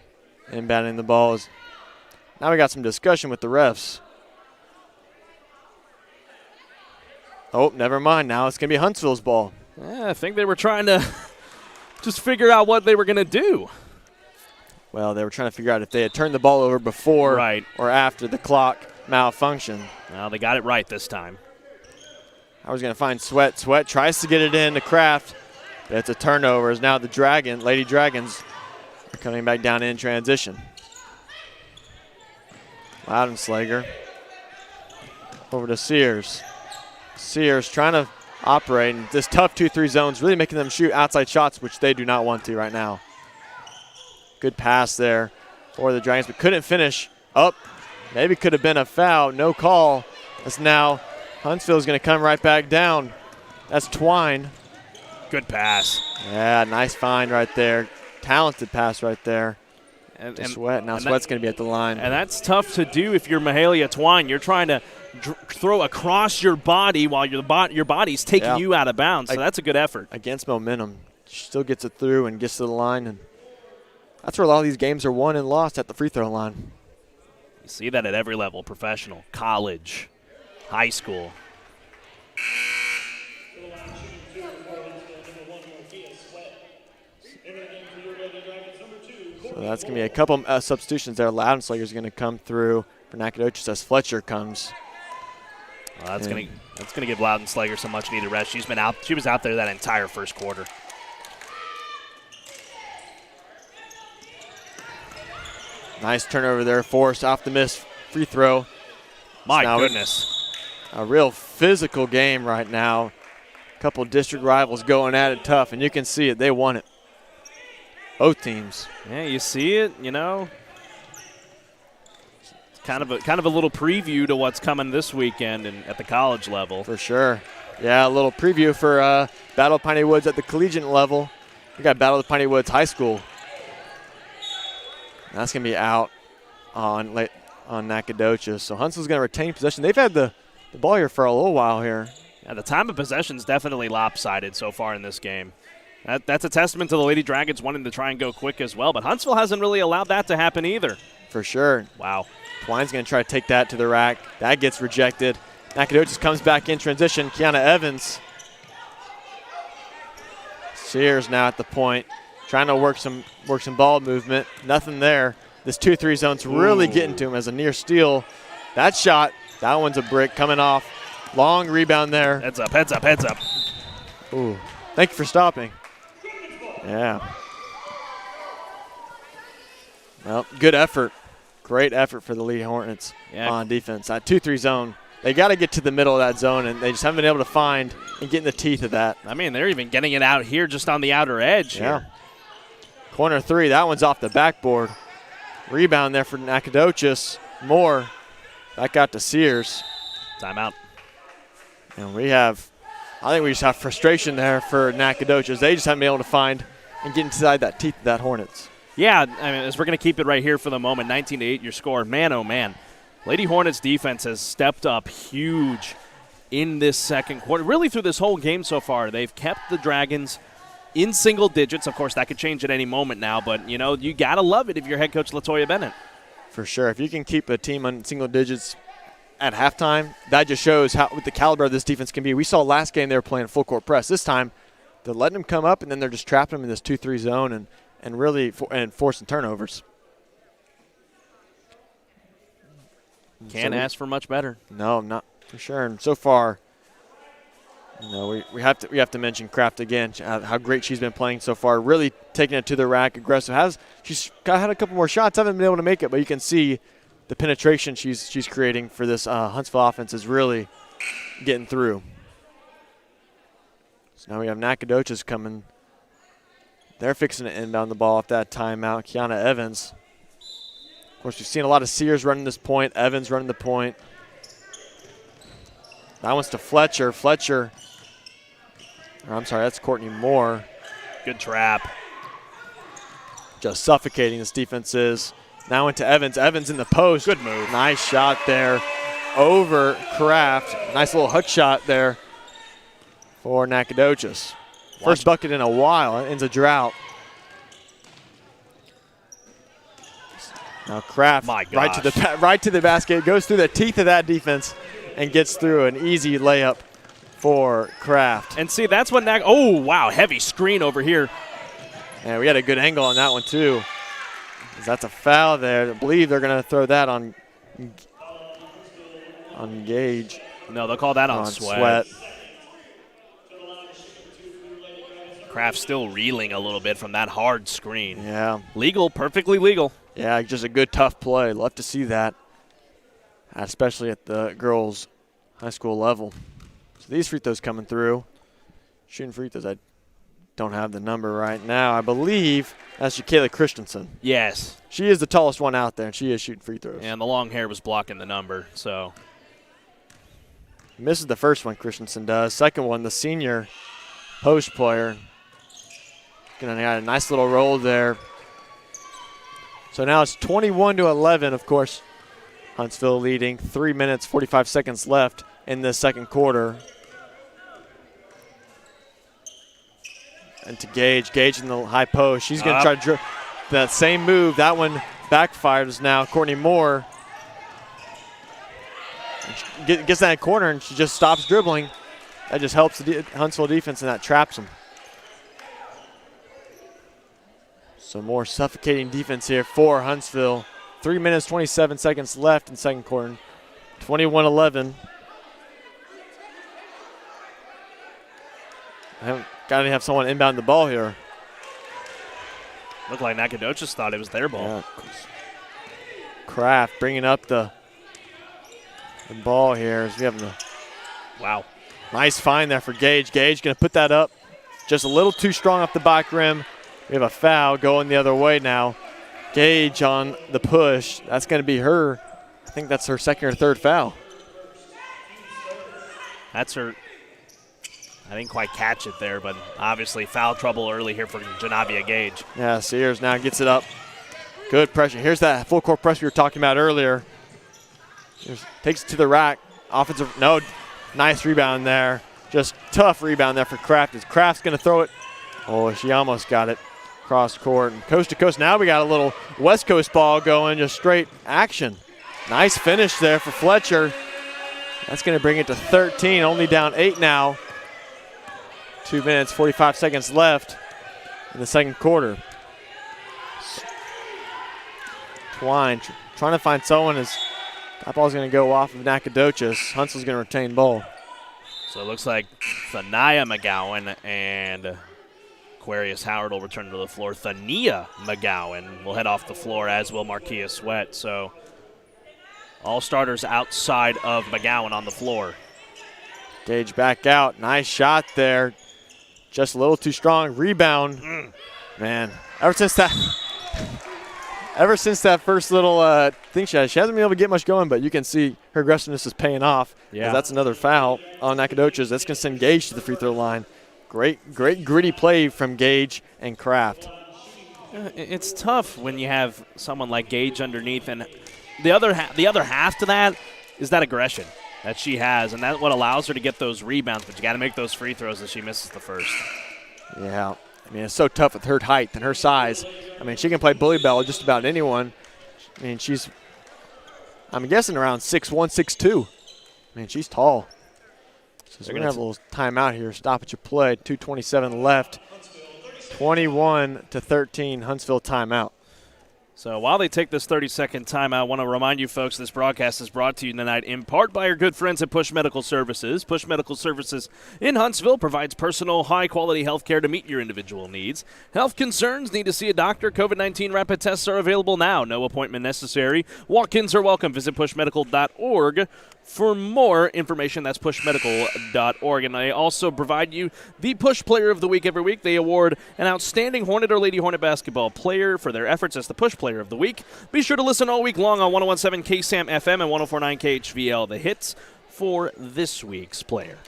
inbounding the balls. Now we got some discussion with the refs. Oh, never mind. Now it's going to be Huntsville's ball. Yeah, I think they were trying to just figure out what they were going to do. Well, they were trying to figure out if they had turned the ball over before or after the clock malfunction. Well, they got it right this time. I was going to find Sweat. Sweat tries to get it in to Kraft, but it's a turnover. As now the Lady Dragons are coming back down in transition. Loudenslager over to Sears. Sears trying to operate in this tough 2-3 zones, really making them shoot outside shots, which they do not want to right now. Good pass there for the Dragons, but couldn't finish. Up, maybe could have been a foul. No call. As now Huntsville is going to come right back down. That's Twine. Good pass. Yeah, nice find right there. Talented pass right there. And Sweat. Now Sweat's going to be at the line. And that's tough to do if you're Mahalia Twine. You're trying to throw across your body while your body's taking you out of bounds. So that's a good effort. Against momentum. Still gets it through and gets to the line. And that's where a lot of these games are won and lost, at the free throw line. You see that at every level, professional, college, high school. So that's going to be a couple substitutions there. Loudenslager is going to come through for Nacogdoches as Fletcher comes. Well, that's going to give Loudenslager some much needed rest. She was out there that entire first quarter. Nice turnover there, forced off the miss free throw. My goodness. A real physical game right now. A couple district rivals going at it tough, and you can see it. They won it. Both teams. Yeah, you see it, Kind of a little preview to what's coming this weekend at the college level. For sure. Yeah, a little preview for Battle of Piney Woods at the collegiate level. We got Battle of Piney Woods High School. That's going to be out on Nacogdoches. So Huntsville's going to retain possession. They've had the ball here for a little while here. Yeah, the time of possession is definitely lopsided so far in this game. That's a testament to the Lady Dragons wanting to try and go quick as well, but Huntsville hasn't really allowed that to happen either. For sure. Wow. Twine's going to try to take that to the rack. That gets rejected. Nacogdoches comes back in transition. Kiana Evans. Sears now at the point, trying to work some ball movement. Nothing there. This 2-3 zone's really getting to him as a near steal. That shot, that one's a brick coming off. Long rebound there. Heads up, heads up, heads up. Ooh. Thank you for stopping. Yeah. Well, good effort. Great effort for the Lady Hornets on defense. That 2-3 zone, they got to get to the middle of that zone, and they just haven't been able to find and get in the teeth of that. I mean, they're even getting it out here just on the outer edge. Yeah. Here. Corner 3, that one's off the backboard. Rebound there for Nacogdoches. Moore. That got to Sears. Timeout. And I think we just have frustration there for Nacogdoches. They just haven't been able to find and get inside that teeth of that Hornets. Yeah, I mean, as we're going to keep it right here for the moment, 19-8 your score. Man, oh, man. Lady Hornets defense has stepped up huge in this second quarter. Really through this whole game so far. They've kept the Dragons in single digits. Of course, that could change at any moment now, but, you got to love it if you're head coach LaToya Bennett. For sure. If you can keep a team on single digits at halftime, that just shows what the caliber of this defense can be. We saw last game they were playing full court press. This time, they're letting them come up, and then they're just trapping them in this 2-3 zone and really forcing turnovers. Can't ask for much better. No, not for sure. And so far, we have to mention Kraft again, how great she's been playing so far. Really taking it to the rack, aggressive. She's had a couple more shots. Haven't been able to make it, but you can see the penetration she's creating for this Huntsville offense is really getting through. So now we have Nacogdoches coming. They're fixing to inbound the ball off that timeout. Kiana Evans. Of course, we've seen a lot of Sears running this point. Evans running the point. That one's to Fletcher. That's Courtney Moore. Good trap. Just suffocating this defense is. Now into Evans. Evans in the post. Good move. Nice shot there over Kraft. Nice little hook shot there for Nacogdoches. First bucket in a while. It ends a drought. Now Kraft right to the basket. Goes through the teeth of that defense and gets through an easy layup for Kraft. And see, that's what oh, wow, heavy screen over here. And we had a good angle on that one, too. That's a foul there. I believe they're going to throw that on Gage. No, they'll call that on Sweat. Kraft still reeling a little bit from that hard screen. Yeah. Legal, perfectly legal. Yeah, just a good, tough play. Love to see that, especially at the girls' high school level. So these free throws coming through. Shooting free throws, I don't have the number right now. I believe that's Kayla Christensen. Yes. She is the tallest one out there, and she is shooting free throws. And the long hair was blocking the number, so. Misses the first one, Christensen does. Second one, the senior post player. Gonna got a nice little roll there. So now it's 21-11, of course. Huntsville leading. 3 minutes, 45 seconds left in the second quarter. And to Gage. Gage in the high post. She's going to try to drill that same move. That one backfires now. Courtney Moore gets that corner, and she just stops dribbling. That just helps the Huntsville defense, and that traps them. So more suffocating defense here for Huntsville. 3 minutes, 27 seconds left in second quarter. 21-11. Got to have someone inbound the ball here. Looked like Nacogdoches thought it was their ball. Yeah. Kraft bringing up the ball here. As we have wow. Nice find there for Gage. Gage going to put that up. Just a little too strong off the back rim. We have a foul going the other way now. Gage on the push. That's going to be her. I think that's her second or third foul. That's her. I didn't quite catch it there, but obviously foul trouble early here for Janavia Gage. Yeah, Sears now gets it up. Good pressure. Here's that full court press we were talking about earlier. Takes it to the rack. Nice rebound there. Just tough rebound there for Kraft. Kraft's going to throw it Oh, she almost got it cross court and coast to coast. Now we got a little West Coast ball going, just straight action. Nice finish there for Fletcher. That's going to bring it to 13, only down 8 now. 2 minutes, 45 seconds left in the second quarter. Twine trying to find someone as that ball's going to go off of Nacogdoches. Huntsville's going to retain ball. So it looks like Thania McGowan and Aquarius Howard will return to the floor. Thania McGowan will head off the floor, as will Marquia Sweat. So all starters outside of McGowan on the floor. Gage back out. Nice shot there. Just a little too strong. Rebound. Man, ever since that first little thing she hasn't been able to get much going, but you can see her aggressiveness is paying off. Yeah. That's another foul on Nacogdoches. That's going to send Gage to the free throw line. Great gritty play from Gage and Kraft. It's tough when you have someone like Gage underneath, and the other half to that is that aggression that she has, and that's what allows her to get those rebounds. But you got to make those free throws as she misses the first. Yeah, I mean, it's so tough with her height and her size. I mean, she can play bully ball with just about anyone. I mean, I'm guessing around 6'1", 6'2". I mean, she's tall. So we're going to have a little timeout here. Stoppage of play. 2:27 left. 21-13, Huntsville timeout. So while they take this 30-second timeout, I want to remind you folks this broadcast is brought to you tonight in part by our good friends at Push Medical Services. Push Medical Services in Huntsville provides personal, high-quality health care to meet your individual needs. Health concerns, need to see a doctor? COVID-19 rapid tests are available now. No appointment necessary. Walk-ins are welcome. Visit pushmedical.org. For more information, that's pushmedical.org. And they also provide you the Push Player of the Week every week. They award an outstanding Hornet or Lady Hornet basketball player for their efforts as the Push Player of the Week. Be sure to listen all week long on 101.7 KSAM FM and 104.9 KHVL, the hits for this week's player.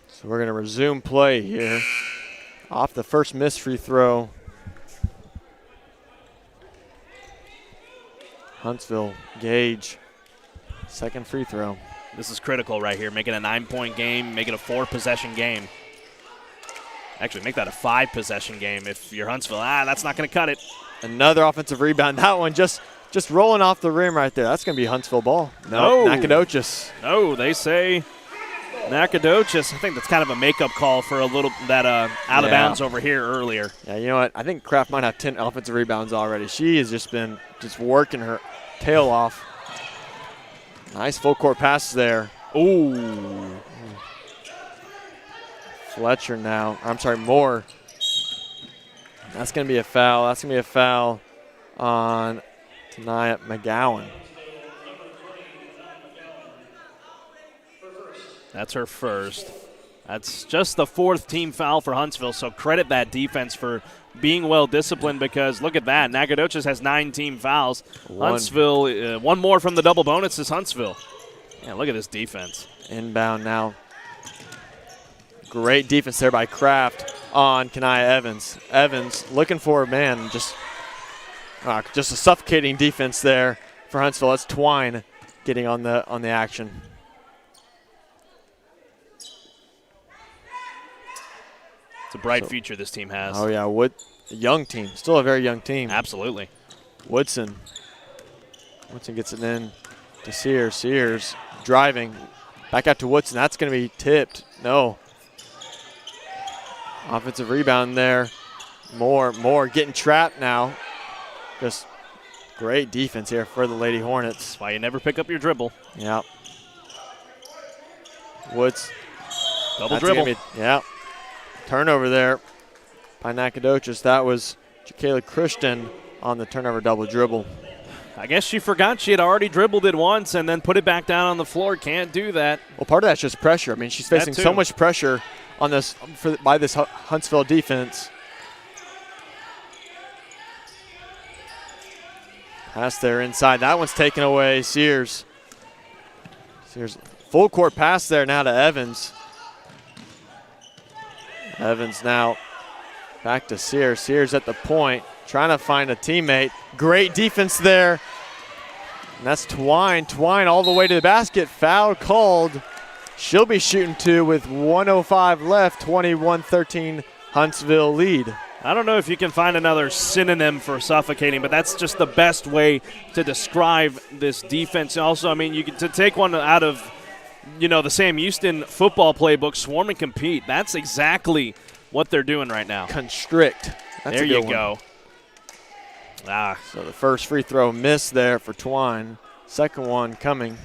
So we're going to resume play here. Off the first missed free throw. Huntsville, Gage, second free throw. This is critical right here. Make it a 9-point game, make it a 4-possession game. Actually, make that a 5-possession game if you're Huntsville. That's not going to cut it. Another offensive rebound. That one just rolling off the rim right there. That's going to be Huntsville ball. No, Nacogdoches. No, they say Nacogdoches. I think that's kind of a makeup call for a little that out of bounds over here earlier. Yeah, you know what? I think Kraft might have 10 offensive rebounds already. She has just been working her tail off. Nice full court pass there. Ooh. Fletcher now. I'm sorry, Moore. That's going to be a foul. That's going to be a foul on Tania McGowan. That's her first. That's just the 4th team foul for Huntsville, so credit that defense for being well disciplined because look at that. Nacogdoches has 9 team fouls. Huntsville, one more from the double bonus is Huntsville. Yeah, look at this defense. Inbound now. Great defense there by Kraft on Kania Evans. Evans looking for a man, just a suffocating defense there for Huntsville. That's Twine getting on the action. It's a bright future this team has. Oh, yeah. A young team. Still a very young team. Absolutely. Woodson gets it in to Sears. Sears driving. Back out to Woodson. That's going to be tipped. No. Offensive rebound there. Moore getting trapped now. Just great defense here for the Lady Hornets. That's why you never pick up your dribble. Yeah. Woods. Double dribble. Yeah. Turnover there by Nacogdoches. That was Jacayla Christian on the turnover double dribble. I guess she forgot she had already dribbled it once and then put it back down on the floor. Can't do that. Well, part of that's just pressure. I mean, she's facing so much pressure on this by this Huntsville defense. Pass there inside. That one's taken away. Sears. Full court pass there now to Evans. Evans now back to Sears. Sears at the point, trying to find a teammate. Great defense there. And that's Twine. Twine all the way to the basket. Foul called. she'll be shooting two with 1:05 left, 21-13 Huntsville lead. I don't know if you can find another synonym for suffocating, but that's just the best way to describe this defense. Also, I mean, you can to take one out of, the Sam Houston football playbook, swarm and compete. That's exactly what they're doing right now. Constrict. That's there a good you go. So the first free throw missed there for Twine. Second one coming.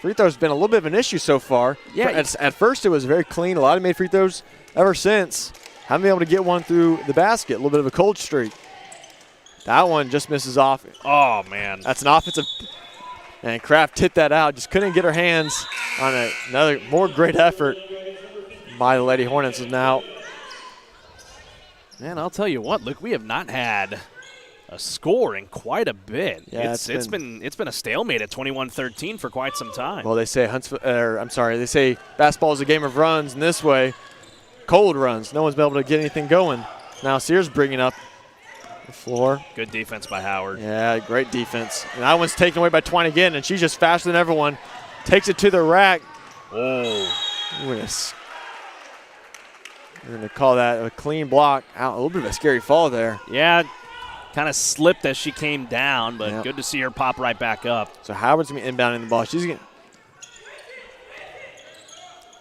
Free throw's been a little bit of an issue so far. Yeah. At first it was very clean. A lot of made free throws ever since. Haven't been able to get one through the basket. A little bit of a cold streak. That one just misses off. Oh, man. That's an offensive. And Kraft hit that out. Just couldn't get her hands on another more great effort by the Lady Hornets. Now, man, I'll tell you what, Luke, we have not had a score in quite a bit. Yeah, it's been a stalemate at 21-13 for quite some time. Well, they say they say basketball is a game of runs, and this way, cold runs. No one's been able to get anything going. Now Sears bringing up the floor. Good defense by Howard. Yeah, great defense. And that one's taken away by Twine again, and she's just faster than everyone. Takes it to the rack. Oh. We're going to call that a clean block. Out, a little bit of a scary fall there. Yeah, kind of slipped as she came down, but Yep. good to see her pop right back up. So Howard's going to be inbounding the ball. She's getting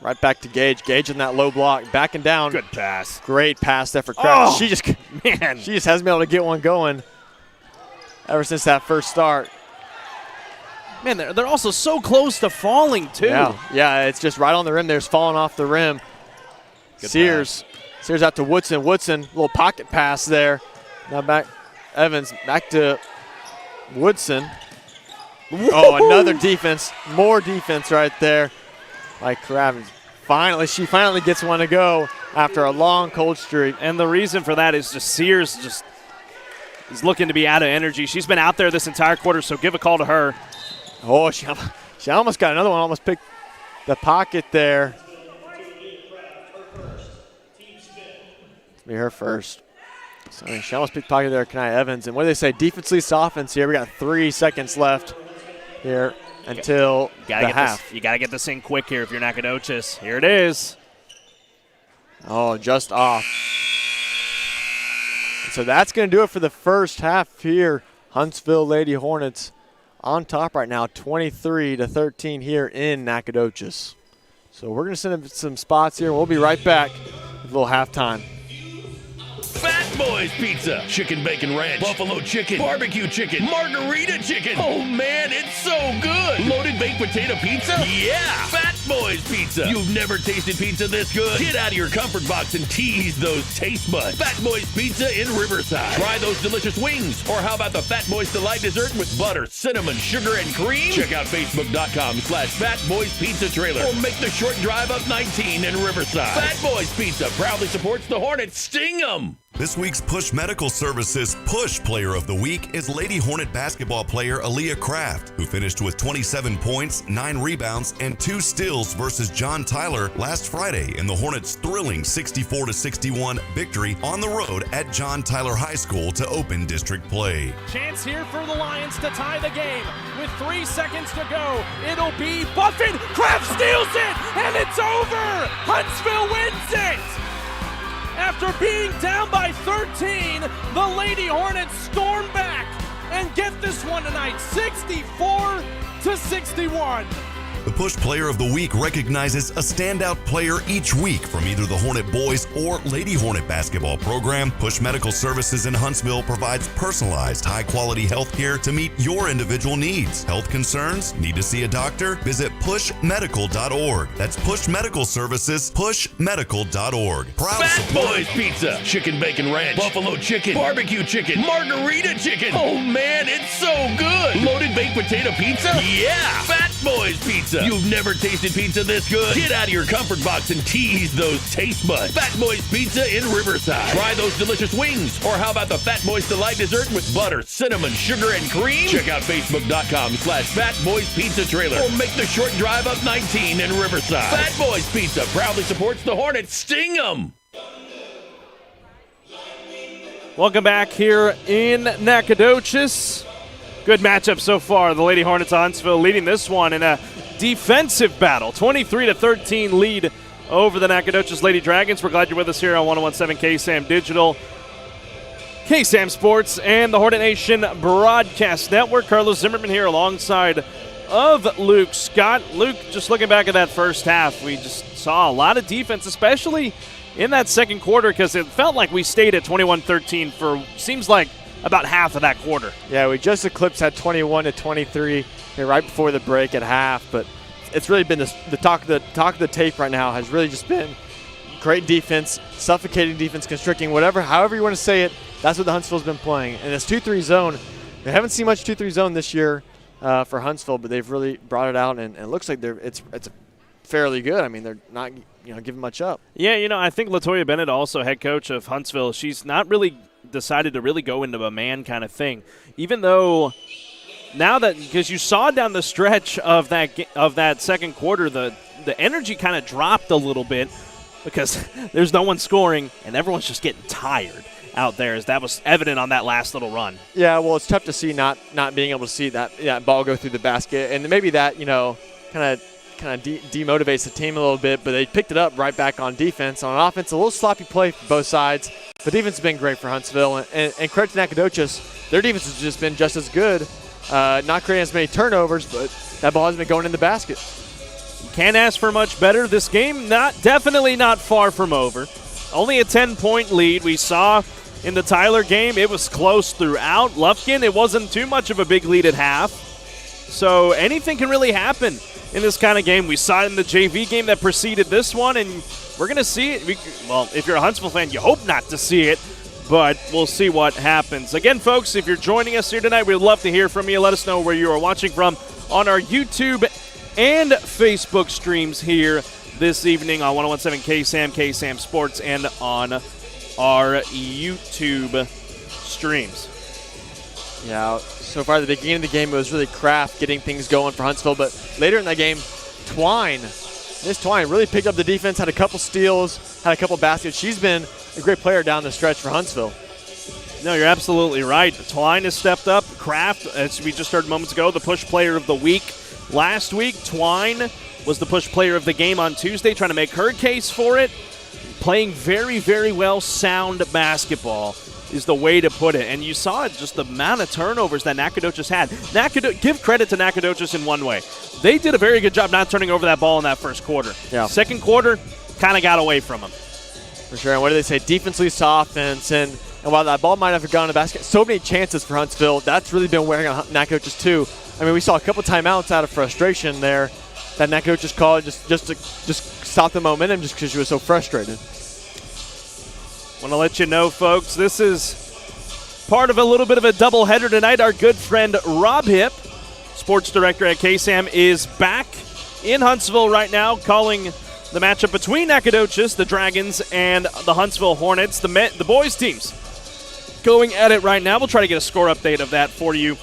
right back to Gage. Gage in that low block, backing down. Good pass. Great pass there for Kraft. Oh, She just man. hasn't been able to get one going ever since that first start. Man, they're also so close to falling, too. Yeah, it's just right on the rim. There's falling off the rim. Good Sears out to Woodson. Woodson, little pocket pass there. Now back, Evans, back to Woodson. Oh, another defense. More defense right there by Kravitz. She finally gets one to go after a long cold streak. And the reason for that is just Sears is looking to be out of energy. She's been out there this entire quarter, so give a call to her. Oh, she almost got another one. Almost picked the pocket there. Be her first. So she almost picked the pocket there, Kanai Evans. And what do they say? Defense leads offense here. We got 3 seconds left here until the half. You got to get this in quick here if you're Nacogdoches. Here it is. Oh, just off. So that's going to do it for the first half here. Huntsville Lady Hornets on top right now, 23-13 here in Nacogdoches. So we're going to send them some spots here. We'll be right back with a little halftime. Fat Boys Pizza, chicken bacon ranch, buffalo chicken, barbecue chicken, margarita chicken. Oh man, it's so good. Loaded baked potato pizza? Yeah, Fat Boys Pizza. You've never tasted pizza this good? Get out of your comfort box and tease those taste buds. Fat Boys Pizza in Riverside. Try those delicious wings. Or how about the Fat Boys Delight dessert with butter, cinnamon, sugar, and cream? Check out Facebook.com/Fat Boys Pizza Trailer. Or make the short drive up 19 in Riverside. Fat Boys Pizza proudly supports the Hornets. Sting 'em! This week's Push Medical Services Push Player of the Week is Lady Hornet basketball player Aaliyah Kraft, who finished with 27 points, 9 rebounds, and 2 steals versus John Tyler last Friday in the Hornets' thrilling 64-61 victory on the road at John Tyler High School to open district play. Chance here for the Lions to tie the game. With 3 seconds to go, it'll be Buffin. Kraft steals it, and it's over. Huntsville wins it. After being down by 13, the Lady Hornets storm back and get this one tonight, 64-61. The Push Player of the Week recognizes a standout player each week from either the Hornet Boys or Lady Hornet basketball program. Push Medical Services in Huntsville provides personalized, high-quality health care to meet your individual needs. Health concerns? Need to see a doctor? Visit pushmedical.org. That's Push Medical Services, pushmedical.org. Fat Boys Pizza, chicken bacon ranch, buffalo chicken, barbecue chicken, margarita chicken. Oh man, it's so good. Loaded baked potato pizza? Yeah, Fat Boys Pizza. You've never tasted pizza this good? Get out of your comfort box and tease those taste buds. Fat Boys Pizza in Riverside. Try those delicious wings. Or how about the Fat Boys Delight dessert with butter, cinnamon, sugar, and cream? Check out Facebook.com/Fat Boys Pizza Trailer. Or make the short drive up 19 in Riverside. Fat Boys Pizza proudly supports the Hornets. Sting 'em! Welcome back here in Nacogdoches. Good matchup so far. The Lady Hornets of Huntsville leading this one in a defensive battle. 23-13 lead over the Nacogdoches Lady Dragons. We're glad you're with us here on 101.7 KSAM Digital, KSAM Sports, and the Hornet Nation Broadcast Network. Carlos Zimmermann here alongside of Luke Scott. Luke, just looking back at that first half, we just saw a lot of defense, especially in that second quarter, because it felt like we stayed at 21-13 for seems like about half of that quarter. Yeah, we just eclipsed at 21-23 here right before the break at half, but it's really been the talk of the tape right now has really just been great defense, suffocating defense, constricting, however you want to say it. That's what the Huntsville's been playing. And this 2-3 zone, we haven't seen much 2-3 zone this year for Huntsville, but they've really brought it out, and it looks like it's fairly good. I mean, they're not giving much up. Yeah, I think LaToya Bennett, also head coach of Huntsville, she's not really decided to really go into a man kind of thing, even though now that, because you saw down the stretch of that second quarter, the energy kind of dropped a little bit because there's no one scoring and everyone's just getting tired out there, as that was evident on that last little run. Yeah, well, it's tough to see not being able to see that ball go through the basket, and maybe that kind of demotivates the team a little bit, but they picked it up right back on defense. On offense, a little sloppy play for both sides, but defense has been great for Huntsville, and credit to Nacogdoches, their defense has just been just as good, not creating as many turnovers, but that ball has been going in the basket. You can't ask for much better. This game definitely not far from over. Only a 10-point lead. We saw in the Tyler game, it was close throughout. Lufkin, it wasn't too much of a big lead at half. So anything can really happen in this kind of game. We saw it in the JV game that preceded this one, and we're going to see it. Well, if you're a Huntsville fan, you hope not to see it, but we'll see what happens. Again, folks, if you're joining us here tonight, we'd love to hear from you. Let us know where you are watching from on our YouTube and Facebook streams here this evening on 101.7 KSAM, KSAM Sports, and on our YouTube streams. Yeah, so far at the beginning of the game, it was really Kraft getting things going for Huntsville, but later in that game, Miss Twine really picked up the defense, had a couple steals, had a couple baskets. She's been a great player down the stretch for Huntsville. No, you're absolutely right. Twine has stepped up. Kraft, as we just heard moments ago, the push player of the week last week. Twine was the push player of the game on Tuesday, trying to make her case for it. Playing very, very well, sound basketball is the way to put it. And you saw it, just the amount of turnovers that Nacogdoches had. Give credit to Nacogdoches in one way. They did a very good job not turning over that ball in that first quarter. Yeah. Second quarter, kind of got away from them. For sure. And what do they say? Defense leads to offense. And while that ball might have gone to the basket, so many chances for Huntsville. That's really been wearing on Nacogdoches too. I mean, we saw a couple timeouts out of frustration there that Nacogdoches called just to stop the momentum just because she was so frustrated. Want to let you know, folks, this is part of a little bit of a doubleheader tonight. Our good friend Rob Hipp, sports director at KSAM, is back in Huntsville right now, calling the matchup between Nacogdoches, the Dragons, and the Huntsville Hornets, the boys' teams. Going at it right now. We'll try to get a score update of that for you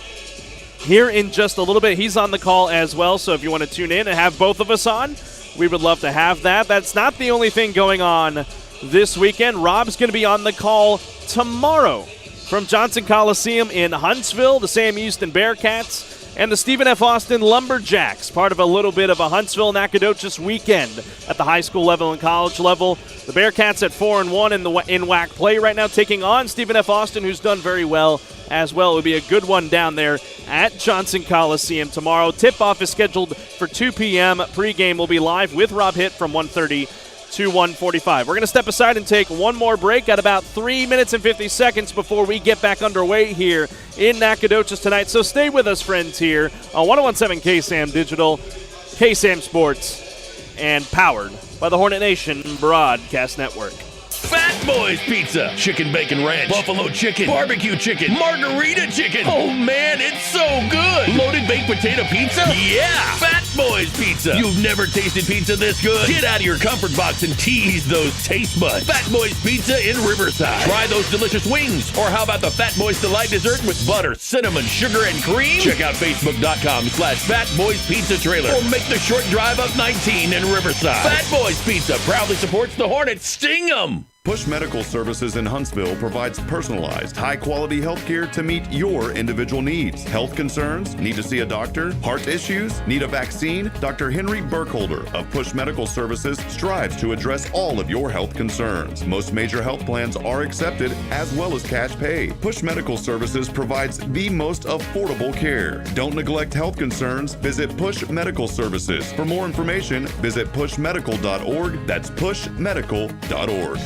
here in just a little bit. He's on the call as well, so if you want to tune in and have both of us on, we would love to have that. That's not the only thing going on this weekend. Rob's going to be on the call tomorrow from Johnson Coliseum in Huntsville, the Sam Houston Bearcats and the Stephen F. Austin Lumberjacks, part of a little bit of a Huntsville-Nacogdoches weekend at the high school level and college level. The Bearcats at 4-1 in WAC play right now, taking on Stephen F. Austin, who's done very well as well. It would be a good one down there at Johnson Coliseum tomorrow. Tip-off is scheduled for 2 p.m. Pre-game will be live with Rob Hitt from 1:30 to 1:45. We're going to step aside and take one more break at about 3 minutes and 50 seconds before we get back underway here in Nacogdoches tonight. So stay with us, friends, here on 101.7 KSAM Digital, KSAM Sports, and powered by the Hornet Nation Broadcast Network. Fat Boys Pizza, chicken bacon ranch, buffalo chicken, barbecue chicken, margarita chicken. Oh man, it's so good. Loaded baked potato pizza? Yeah, Fat Boys Pizza. You've never tasted pizza this good? Get out of your comfort box and tease those taste buds. Fat Boys Pizza in Riverside. Try those delicious wings. Or how about the Fat Boys Delight dessert with butter, cinnamon, sugar, and cream? Check out Facebook.com/Fat Boys Pizza Trailer. Or make the short drive up 19 in Riverside. Fat Boys Pizza proudly supports the Hornets. Sting 'em! Push Medical Services in Huntsville provides personalized, high-quality health care to meet your individual needs. Health concerns? Need to see a doctor? Heart issues? Need a vaccine? Dr. Henry Burkholder of Push Medical Services strives to address all of your health concerns. Most major health plans are accepted, as well as cash pay. Push Medical Services provides the most affordable care. Don't neglect health concerns. Visit Push Medical Services. For more information, visit pushmedical.org. That's pushmedical.org.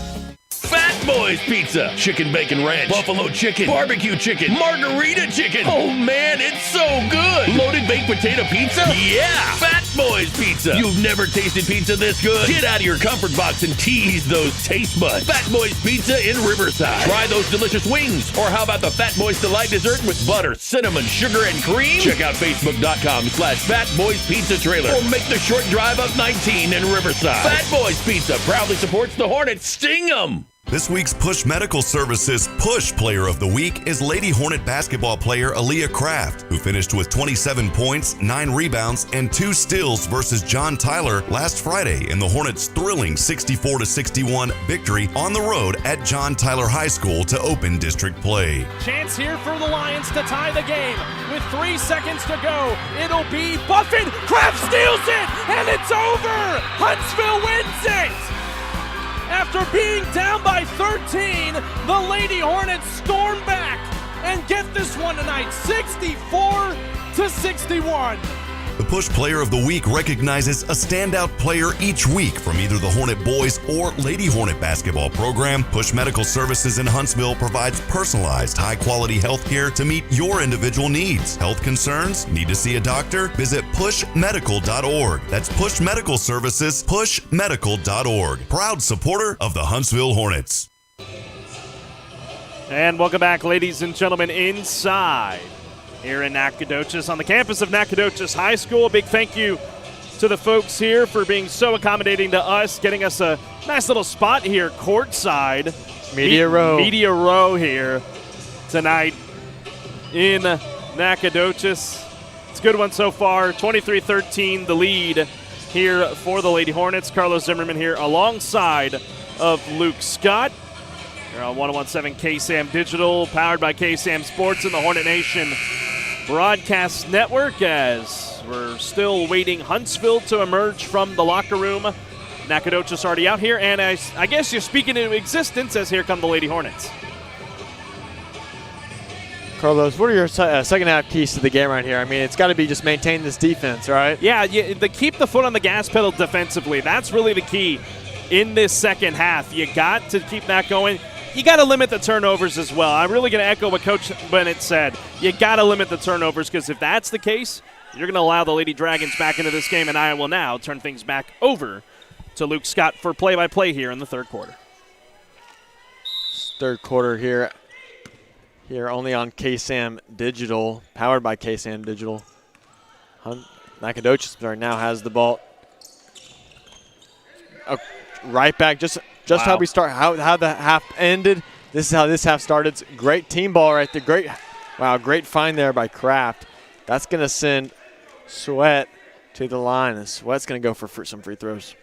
Fat Boys Pizza. Chicken bacon ranch, buffalo chicken, barbecue chicken, margarita chicken. Oh man, it's so good. Loaded baked potato pizza? Yeah. Fat Boys Pizza. You've never tasted pizza this good? Get out of your comfort box and tease those taste buds. Fat Boys Pizza in Riverside. Try those delicious wings. Or how about the Fat Boys Delight dessert with butter, cinnamon, sugar, and cream? Check out Facebook.com/Fat Boys Pizza Trailer. Or make the short drive up 19 in Riverside. Fat Boys Pizza proudly supports the Hornets. Sting 'em. This week's Push Medical Services Push Player of the Week is Lady Hornet basketball player Aaliyah Kraft, who finished with 27 points, 9 rebounds, and 2 steals versus John Tyler last Friday in the Hornets' thrilling 64-61 victory on the road at John Tyler High School to open district play. Chance here for the Lions to tie the game. With 3 seconds to go, it'll be Buffin. Kraft steals it, and it's over. Huntsville wins it. After being down by 13, the Lady Hornets storm back and get this one tonight, 64-61. The Push Player of the Week recognizes a standout player each week from either the Hornet Boys or Lady Hornet basketball program. Push Medical Services in Huntsville provides personalized, high-quality health care to meet your individual needs. Health concerns? Need to see a doctor? Visit pushmedical.org. That's Push Medical Services, pushmedical.org. Proud supporter of the Huntsville Hornets. And welcome back, ladies and gentlemen, inside here in Nacogdoches on the campus of Nacogdoches High School. A big thank you to the folks here for being so accommodating to us, getting us a nice little spot here courtside. Media Row here tonight in Nacogdoches. It's a good one so far. 23-13 the lead here for the Lady Hornets. Carlos Zimmermann here alongside of Luke Scott. You're on 101.7 KSAM Digital, powered by KSAM Sports and the Hornet Nation Broadcast Network, as we're still waiting Huntsville to emerge from the locker room. Nacogdoches already out here, and I guess you're speaking into existence as here come the Lady Hornets. Carlos, what are your second half keys to the game right here? I mean, it's got to be just maintain this defense, right? Yeah, keep the foot on the gas pedal defensively. That's really the key in this second half. You got to keep that going. You got to limit the turnovers as well. I'm really going to echo what Coach Bennett said. You got to limit the turnovers, because if that's the case, you're going to allow the Lady Dragons back into this game, and I will now turn things back over to Luke Scott for play-by-play here in the third quarter. Third quarter here only on KSAM Digital, powered by KSAM Digital. Nacogdoches now has the ball. Right back, just wow. How we start, how the half ended. This is how this half started. It's great team ball right there. Great find there by Kraft. That's going to send Sweat to the line, and Sweat's going to go for some free throws.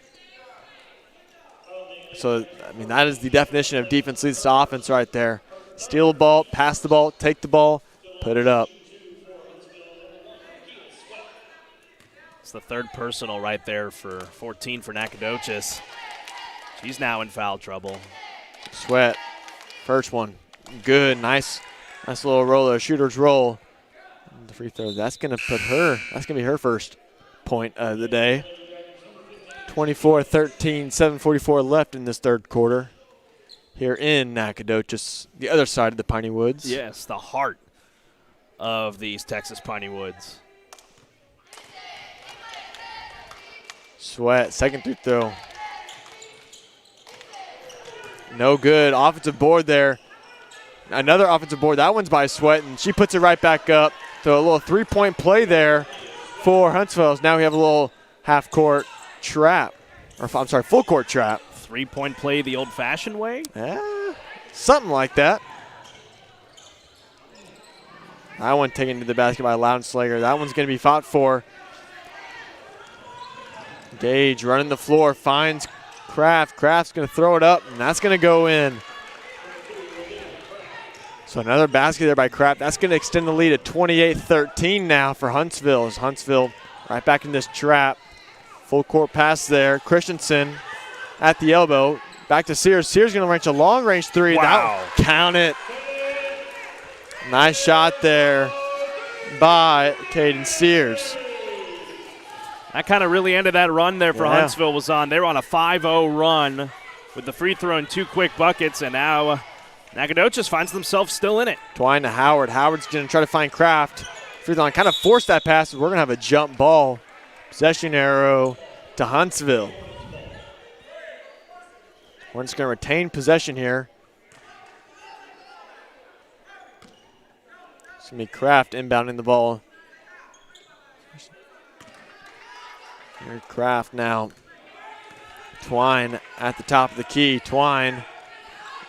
So, I mean, that is the definition of defense leads to offense right there. Steal the ball, pass the ball, take the ball, put it up. It's the third personal right there for 14 for Nacogdoches. She's now in foul trouble. Sweat, first one, good, nice little roller, shooter's roll. The free throw, that's gonna be her first point of the day. 24-13, 7:44 left in this third quarter. Here in Nacogdoches, the other side of the Piney Woods. Yes, the heart of these Texas Piney Woods. Sweat, second free throw. No good. Offensive board there. Another offensive board. That one's by Sweat, and she puts it right back up. So a little three-point play there for Huntsville. Now we have a little half-court trap. Full-court trap. Three-point play the old-fashioned way? Yeah, something like that. That one taken to the basket by Loudenslager. That one's going to be fought for. Gage running the floor, finds Kraft's going to throw it up, and that's going to go in. So another basket there by Kraft. That's going to extend the lead to 28-13 now for Huntsville. As Huntsville right back in this trap. Full court pass there. Christensen at the elbow. Back to Sears. Sears going to wrench a long-range three. Wow. Count it. Nice shot there by Caden Sears. That kind of really ended that run there for Yeah. Huntsville. They were on a 5-0 run with the free throw and 2 quick buckets, and now Nacogdoches finds themselves still in it. Twine to Howard. Howard's going to try to find Kraft. Free throw line kind of forced that pass. We're going to have a jump ball. Possession arrow to Huntsville. Hornets going to retain possession here. It's going to be Kraft inbounding the ball. Here Kraft now. Twine at the top of the key. Twine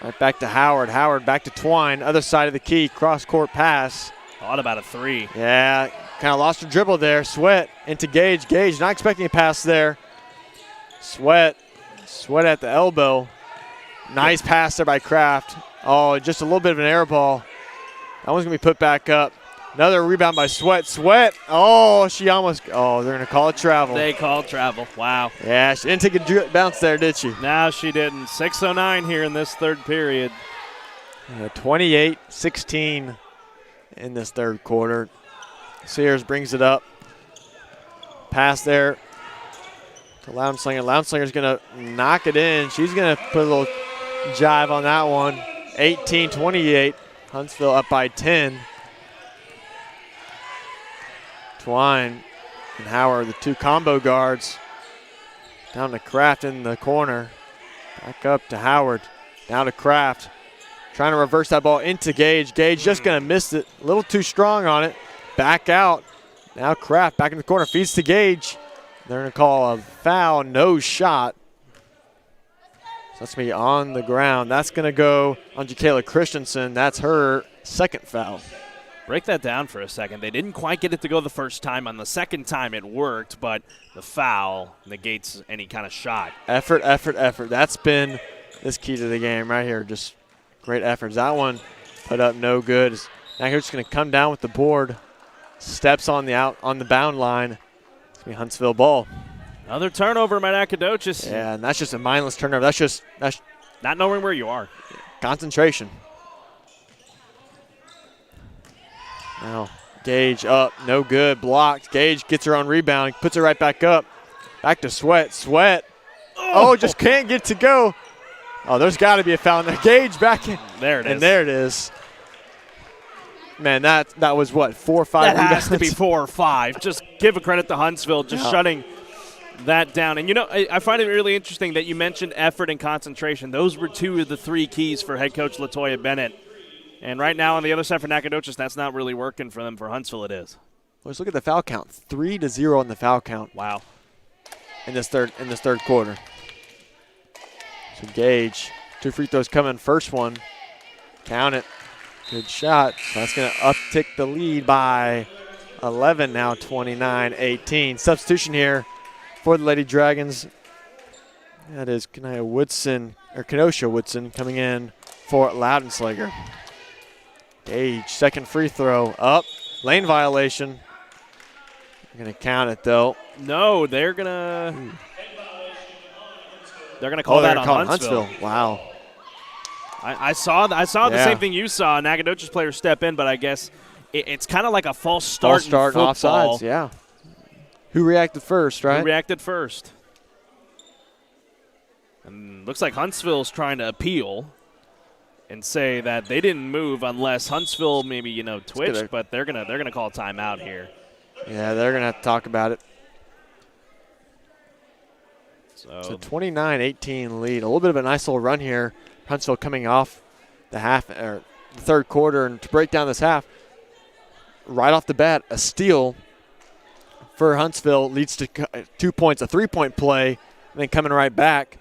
right back to Howard. Howard back to Twine. Other side of the key. Cross-court pass. Thought about a 3. Yeah, kind of lost her dribble there. Sweat into Gage. Gage not expecting a pass there. Sweat at the elbow. Nice pass there by Kraft. Oh, just a little bit of an air ball. That one's going to be put back up. Another rebound by Sweat. Oh, they're going to call it travel. They called travel. Wow. Yeah, she didn't take a bounce there, did she? No, she didn't. 6:09 here in this third period. 28-16 in this third quarter. Sears brings it up. Pass there to Lounslinger. Lounslinger's going to knock it in. She's going to put a little jive on that one. 18-28. Huntsville up by 10. Twine and Howard, the 2 combo guards. Down to Kraft in the corner. Back up to Howard. Down to Kraft. Trying to reverse that ball into Gage. Gage just going to miss it. A little too strong on it. Back out. Now Kraft back in the corner. Feeds to Gage. They're going to call a foul. No shot. So that's going to be on the ground. That's going to go on Jacayla Christensen. That's her second foul. Break that down for a second. They didn't quite get it to go the first time. On the second time it worked, but the foul negates any kind of shot. Effort. That's been this key to the game right here. Just great efforts. That one put up no good. Now he's just going to come down with the board. Steps on the bound line. It's going to be Huntsville ball. Another turnover by Nacogdoches. Yeah, and that's just a mindless turnover. That's Not knowing where you are. concentration. Now Gage up, no good, blocked. Gage gets her own rebound, puts it right back up. Back to Sweat. Oh, just can't get to go. Oh, there's got to be a foul in there. Gage back in. There it is. And there it is. Man, that was what, 4 or 5 That rebounds? has to be 4 or 5. Just give a credit to Huntsville, just shutting that down. And, I find it really interesting that you mentioned effort and concentration. Those were 2 of the 3 keys for head coach LaToya Bennett. And right now on the other side for Nacogdoches, that's not really working for them. For Huntsville, it is. Let's look at the foul count. 3-0 in the foul count. Wow. In this third quarter. So Gage, 2 free throws coming. First one, count it. Good shot. So that's going to uptick the lead by 11 now, 29-18. Substitution here for the Lady Dragons. That is Kenosha Woodson coming in for Loudenslinger. Gage, second free throw up. Lane violation. They're going to count it though. No, they're gonna call that on Huntsville. Wow. I saw the same thing you saw. Nacogdoches players step in, but I guess it's kind of like a false start in football. Offsides, yeah. Who reacted first, right? Who reacted first? And looks like Huntsville's trying to appeal and say that they didn't move unless Huntsville maybe twitched, but they're gonna call timeout here. Yeah, they're gonna have to talk about it. So 29-18 lead. A little bit of a nice little run here. Huntsville coming off the third quarter, and to break down this half, right off the bat, a steal for Huntsville leads to 2 points, a 3-point play, and then coming right back.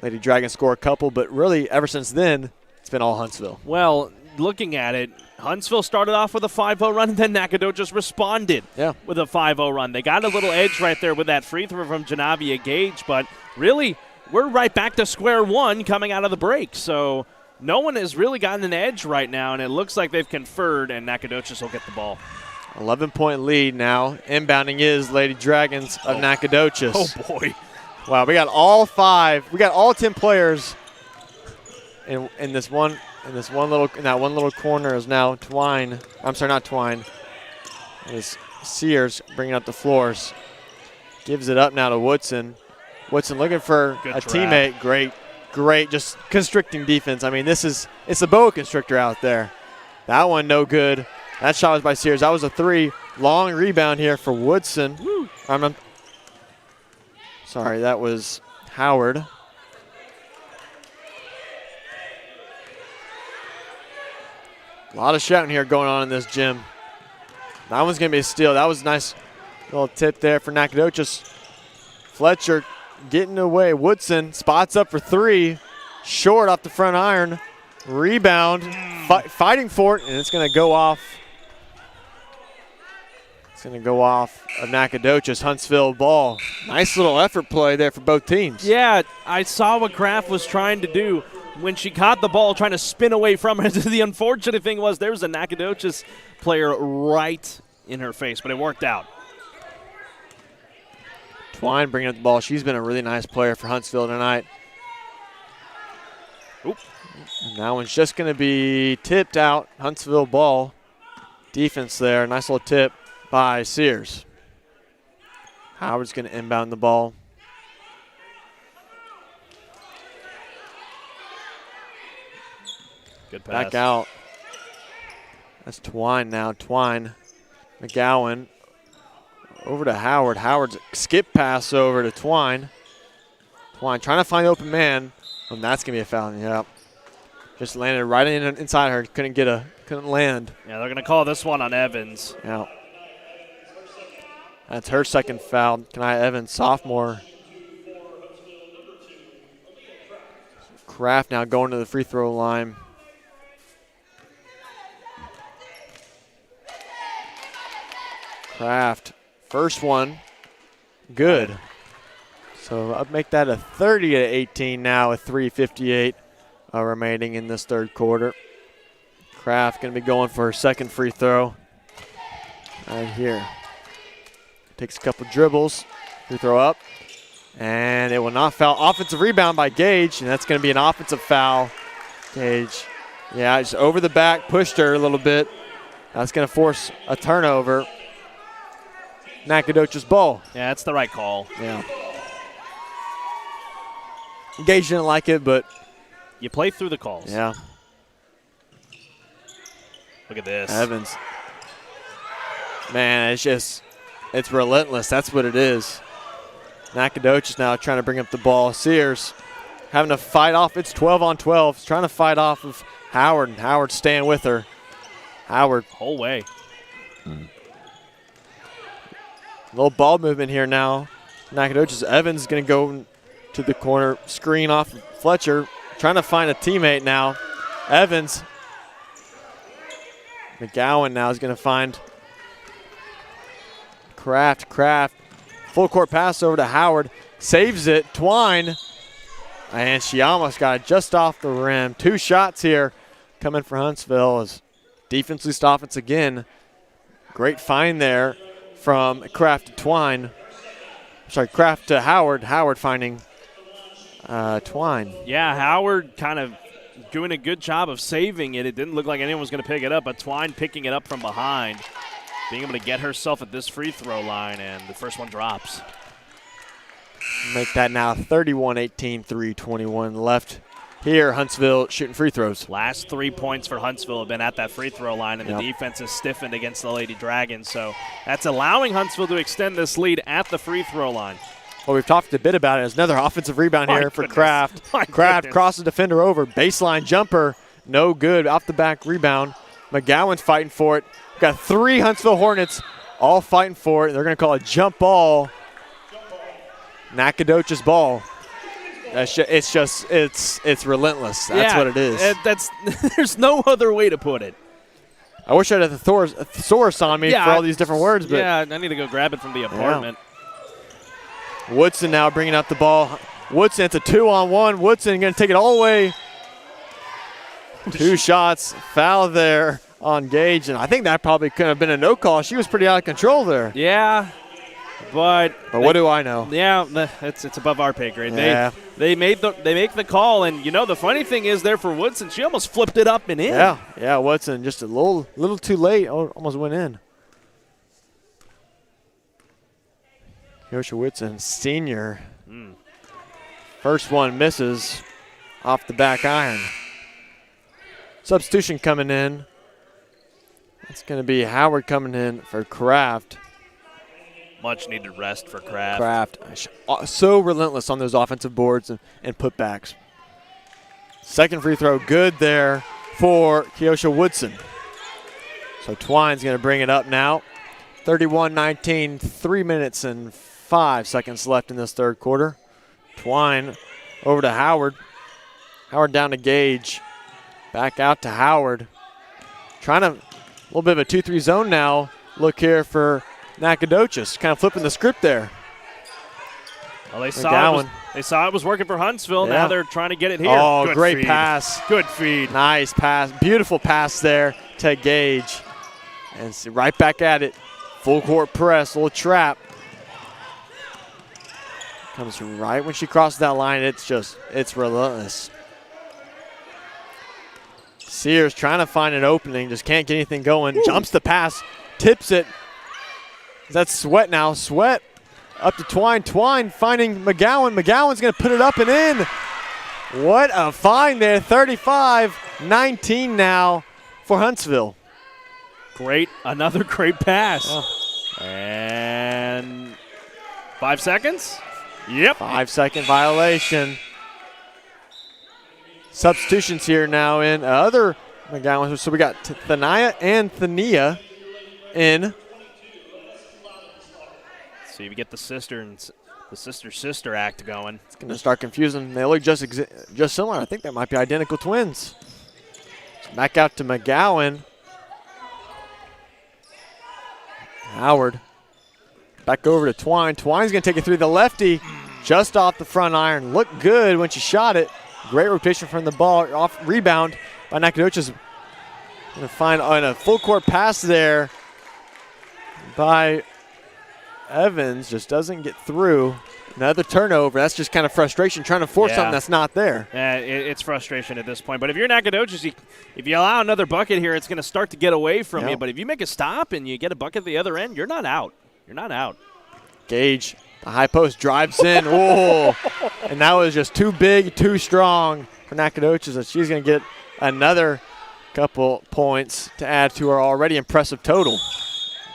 Lady Dragons score a couple, but really ever since then, it's been all Huntsville. Well, looking at it, Huntsville started off with a 5-0 run, and then Nacogdoches responded with a 5-0 run. They got a little edge right there with that free throw from Janavia Gage, but really we're right back to square one coming out of the break. So no one has really gotten an edge right now, and it looks like they've conferred, and Nacogdoches will get the ball. 11-point lead now. Inbounding is Lady Dragons of Nacogdoches. Oh, boy. Wow, we got all 5. We got all 10 players in that one little corner is now Twine. I'm sorry, not Twine. It's Sears bringing up the floors. Gives it up now to Woodson. Woodson looking for a teammate. Great, just constricting defense. I mean, it's a boa constrictor out there. That one no good. That shot was by Sears. That was a 3. Long rebound here for Woodson. Sorry, that was Howard. A lot of shouting here going on in this gym. That one's going to be a steal. That was a nice little tip there for Nacogdoches. Fletcher getting away. Woodson spots up for 3. Short off the front iron. Rebound. Fighting for it, and it's going to go off. It's going to go off of Nacogdoches. Huntsville ball. Nice little effort play there for both teams. Yeah, I saw what Kraft was trying to do when she caught the ball, trying to spin away from her. The unfortunate thing was there was a Nacogdoches player right in her face, but it worked out. Twine bringing up the ball. She's been a really nice player for Huntsville tonight. Oop. And that one's just going to be tipped out. Huntsville ball. Defense there. Nice little tip by Sears. Howard's going to inbound the ball. Good pass. Back out. That's Twine now. Twine. McGowan. Over to Howard. Howard's skip pass over to Twine. Twine trying to find the open man. And that's going to be a foul. Yep. Just landed right inside her. Couldn't land. Yeah, they're going to call this one on Evans. Yeah. That's her second foul. Kanaya Evans, sophomore. Kraft now going to the free throw line. Kraft, first one, good. So I'll make that a 30-18 now with 3:58 remaining in this third quarter. Kraft going to be going for her second free throw right here. Takes a couple dribbles, free throw up, and it will not foul. Offensive rebound by Gage, and that's going to be an offensive foul. Gage, yeah, just over the back, pushed her a little bit. That's going to force a turnover. Nacogdoches ball. Yeah, that's the right call. Yeah. Gage didn't like it, but you play through the calls. Yeah. Look at this. Evans. Man, it's relentless. That's what it is. Nacogdoches now trying to bring up the ball. Sears having to fight off. It's 12 on 12. Trying to fight off of Howard, and Howard staying with her. Howard. Whole way. Little ball movement here now. Nacogdoches. Evans is going to go to the corner, screen off Fletcher. Trying to find a teammate now. Evans. McGowan now is going to find Kraft. Full court pass over to Howard. Saves it. Twine. And she almost got it just off the rim. 2 shots here coming for Huntsville as defense least offense again. Great find there from Kraft to Twine. Sorry, Kraft to Howard. Howard finding Twine. Yeah, Howard kind of doing a good job of saving it. It didn't look like anyone was going to pick it up, but Twine picking it up from behind, being able to get herself at this free throw line, and the first one drops. Make that now 31-18, 3:21 left. Here, Huntsville shooting free throws. Last 3 points for Huntsville have been at that free throw line, and the defense is stiffened against the Lady Dragons. So that's allowing Huntsville to extend this lead at the free throw line. Well, we've talked a bit about it. There's another offensive rebound here for Kraft. Kraft crosses defender over. Baseline jumper. No good. Off the back rebound. McGowan's fighting for it. We've got 3 Huntsville Hornets all fighting for it. They're going to call a jump ball. Nacogdoches ball. It's relentless. That's what it is. There's no other way to put it. I wish I had a thesaurus on me for all these different words. But yeah, I need to go grab it from the apartment. Woodson now bringing up the ball. Woodson, it's a 2-on-1. Woodson going to take it all the way. 2 shots, foul there on Gage, and I think that probably could have been a no call. She was pretty out of control there. Yeah, but what do I know? Yeah, it's above our pay grade. Yeah. They make the call, and the funny thing is there for Woodson, she almost flipped it up and in. Yeah, Woodson just a little too late, almost went in. Keosha Woodson, senior. First one misses off the back iron. Substitution coming in. It's going to be Howard coming in for Kraft. Much needed rest for Kraft. Kraft, so relentless on those offensive boards and putbacks. Second free throw, good there for Keosha Woodson. So Twine's going to bring it up now. 31-19, 3 minutes and 5 seconds left in this third quarter. Twine over to Howard. Howard down to Gage. Back out to Howard. Trying to, a little bit of a 2-3 zone now. Look here for Nacogdoches, kind of flipping the script there. Well, they saw it was working for Huntsville. Yeah. Now they're trying to get it here. Oh, Good great feed. pass. Good feed. Nice pass. Beautiful pass there to Gage. And right back at it. Full court press, little trap. Comes right when she crosses that line. It's relentless. Sears trying to find an opening, just can't get anything going. Jumps the pass, tips it. That's Sweat now. Sweat up to Twine. Twine finding McGowan. McGowan's going to put it up and in. What a find there. 35-19 now for Huntsville. Another great pass. Oh. And 5 seconds? Yep. 5-second violation. Substitutions here now in other McGowan. So we got Thania and Thania in. See if you get the sister act going. It's going to start confusing. They look just similar. I think they might be identical twins. Back out to McGowan. Howard. Back over to Twine. Twine's going to take it through the lefty. Just off the front iron. Looked good when she shot it. Great rotation from the ball. Off rebound by Nacogdoches. Going to find on a full court pass there by Evans. Just doesn't get through. Another turnover. That's just kind of frustration, trying to force something that's not there. It's frustration at this point. But if you're Nacogdoches, if you allow another bucket here, it's going to start to get away from you. But if you make a stop and you get a bucket at the other end, you're not out. You're not out. Gage, the high post, drives in. Oh, and that was just too big, too strong for Nacogdoches. She's going to get another couple points to add to her already impressive total.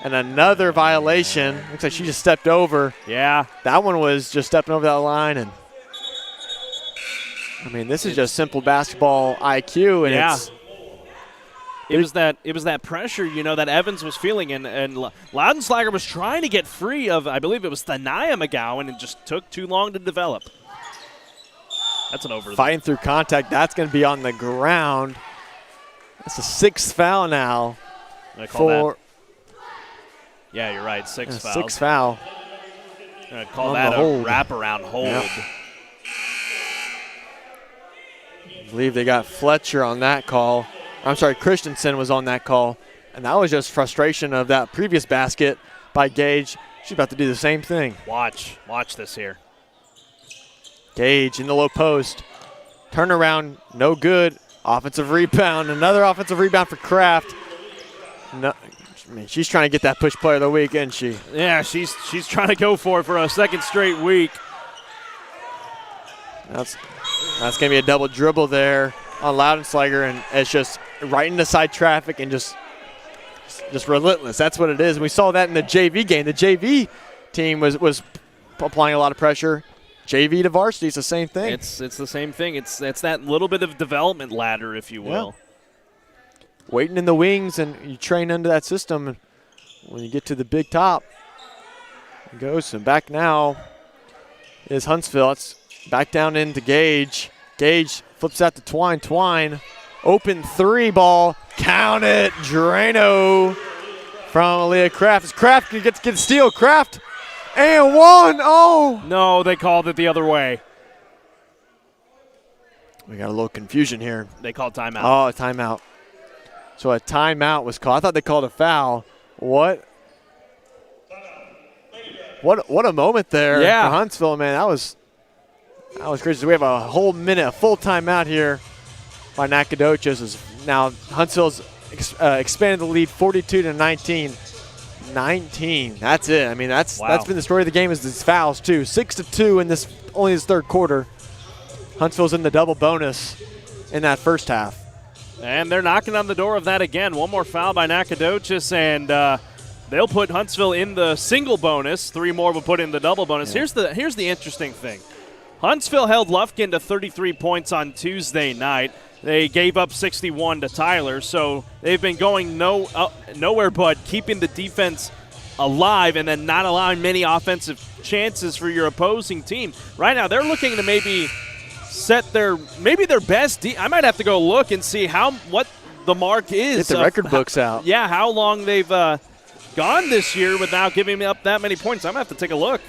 And another violation. Looks like she just stepped over. Yeah. That one was just stepping over that line. And I mean, this is just simple basketball IQ. And it was that pressure, that Evans was feeling, and Loudenslager was trying to get free of, I believe it was Thania McGowan, and just took too long to develop. That's an over. Fighting through contact. That's going to be on the ground. That's a 6th foul now for. Yeah, you're right. 6 fouls. 6th foul. I'm going to call that a wraparound hold. Yep. I believe they got Fletcher on that call. I'm sorry, Christensen was on that call. And that was just frustration of that previous basket by Gage. She's about to do the same thing. Watch this here. Gage in the low post. Turnaround, no good. Offensive rebound. Another offensive rebound for Kraft. No, I mean, she's trying to get that push player of the week, isn't she? Yeah, she's trying to go for it for a second straight week. That's going to be a double dribble there on Loudenslager, and it's just right into side traffic and just relentless. That's what it is. And we saw that in the JV game. The JV team was applying a lot of pressure. JV to varsity is the same thing. It's the same thing. It's that little bit of development ladder, if you will. Yeah. Waiting in the wings, and you train under that system. And when you get to the big top, it goes. And back now is Huntsville. It's back down into Gage. Gage flips out to Twine. Twine, open 3 ball. Count it. Drano from Aaliyah Kraft. Is Kraft get steal? Kraft and 1. Oh. No, they called it the other way. We got a little confusion here. They called timeout. Oh, a timeout. So a timeout was called. I thought they called a foul. What a moment there for Huntsville, man. That was crazy. So we have a whole minute, a full timeout here by Nacogdoches. Now Huntsville's expanded the lead 42-19. 19. That's it. I mean, that's been the story of the game is these fouls too. 6-2 in this third quarter. Huntsville's in the double bonus in that first half. And they're knocking on the door of that again. One more foul by Nacogdoches, and they'll put Huntsville in the single bonus. 3 more will put in the double bonus. Yeah. Here's the interesting thing. Huntsville held Lufkin to 33 points on Tuesday night. They gave up 61 to Tyler, so they've been going nowhere but keeping the defense alive and then not allowing many offensive chances for your opposing team. Right now, they're looking to maybe set their best. I might have to go look and see what the mark is. Get the record books out. Yeah, how long they've gone this year without giving up that many points. I'm going to have to take a look.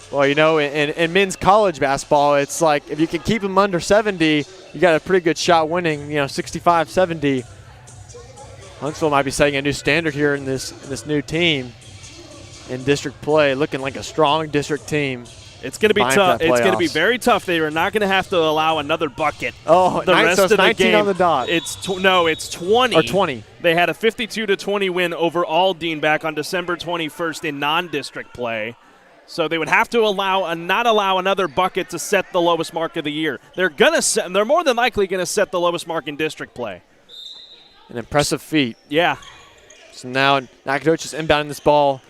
Well, you know, in men's college basketball, it's like if you can keep them under 70, you got a pretty good shot winning, 65, 70. Huntsville might be setting a new standard here in this new team in district play, looking like a strong district team. It's going to be tough. It's going to be very tough. They are not going to have to allow another bucket. Oh, the rest of the 19 game on the dot. It's 20. Or 20. They had a 52-20 win over Aldine back on December 21st in non-district play. So they would have to not allow another bucket to set the lowest mark of the year. They're more than likely going to set the lowest mark in district play. An impressive feat. Yeah. So now Nacogdoches inbounding this ball.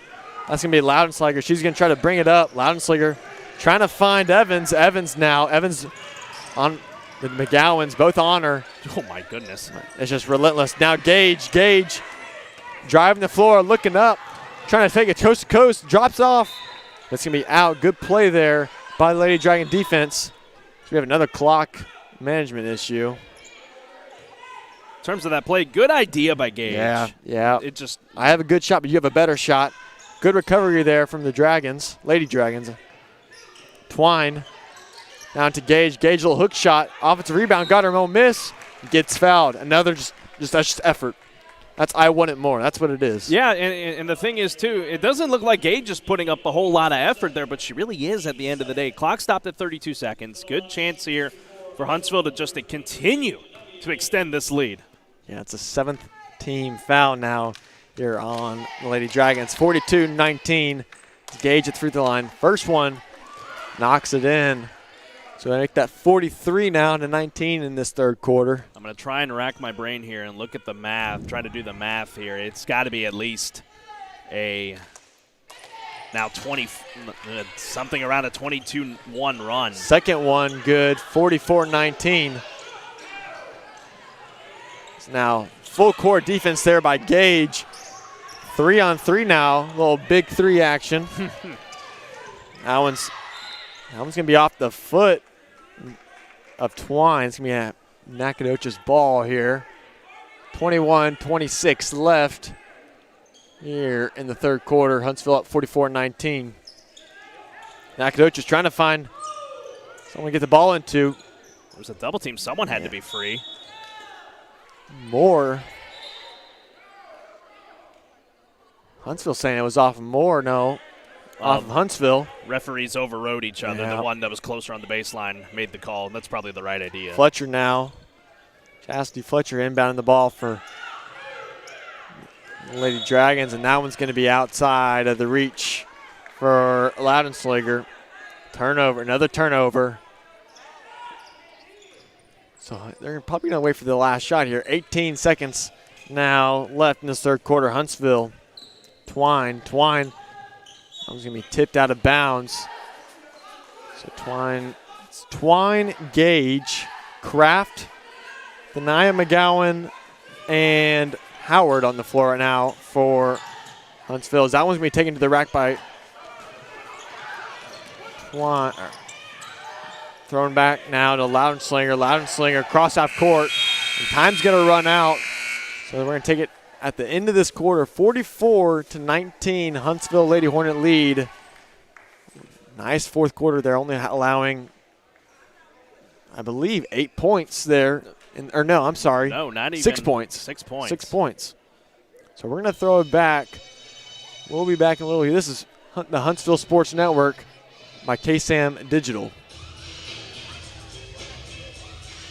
That's going to be Loudenslinger. She's going to try to bring it up. Loudenslinger trying to find Evans. Evans on the McGowans, both on her. Oh, my goodness. It's just relentless. Now Gage driving the floor, looking up, trying to take it coast to coast, drops off. That's going to be out. Good play there by the Lady Dragon defense. So we have another clock management issue. In terms of that play, good idea by Gage. Yeah. I have a good shot, but you have a better shot. Good recovery there from the Dragons, Lady Dragons. Twine down to Gage. Gage, a little hook shot. Offensive rebound, got her own miss. Gets fouled. Another that's just effort. That's I want it more. That's what it is. Yeah, and the thing is, too, it doesn't look like Gage is putting up a whole lot of effort there, but she really is at the end of the day. Clock stopped at 32 seconds. Good chance here for Huntsville to continue to extend this lead. Yeah, it's a 7th team foul now here on the Lady Dragons. 42-19. Gage at the free throw line. First one knocks it in. So they make that 43 now to 19 in this third quarter. I'm going to try and rack my brain here and look at the math, try to do the math here. It's got to be at least something around a 22-1 run. Second one good, 44-19. So now full court defense there by Gage. 3-on-3 now, little big 3 action. That one's going to be off the foot of Twine. It's going to be a Nacogdoches ball here. 21-26 left here in the third quarter. Huntsville up 44-19. Nacogdoches trying to find someone to get the ball into. There was a double team. Someone had to be free. Moore. Huntsville saying it was off Moore. No. Off of Huntsville. Referees overrode each other. Yeah. The one that was closer on the baseline made the call. That's probably the right idea. Fletcher now. Chastity Fletcher inbounding the ball for Lady Dragons, and that one's going to be outside of the reach for Loudenslinger. Turnover, another turnover. So they're probably going to wait for the last shot here. 18 seconds now left in this third quarter. Huntsville. Twine. That was going to be tipped out of bounds. So Twine, Gage, Kraft, Denia McGowan, and Howard on the floor right now for Huntsville. That one's going to be taken to the rack by Twine. Thrown back now to Loudenslinger. Loudenslinger cross half court. And time's going to run out. So we're going to take it at the end of this quarter, 44-19, Huntsville Lady Hornet lead. Nice fourth quarter there, only allowing I believe, 8 points there. Or no, I'm sorry. No, not even. 6 points. 6 points. 6 points. So we're going to throw it back. We'll be back in a little. This is the Huntsville Sports Network by KSAM Digital.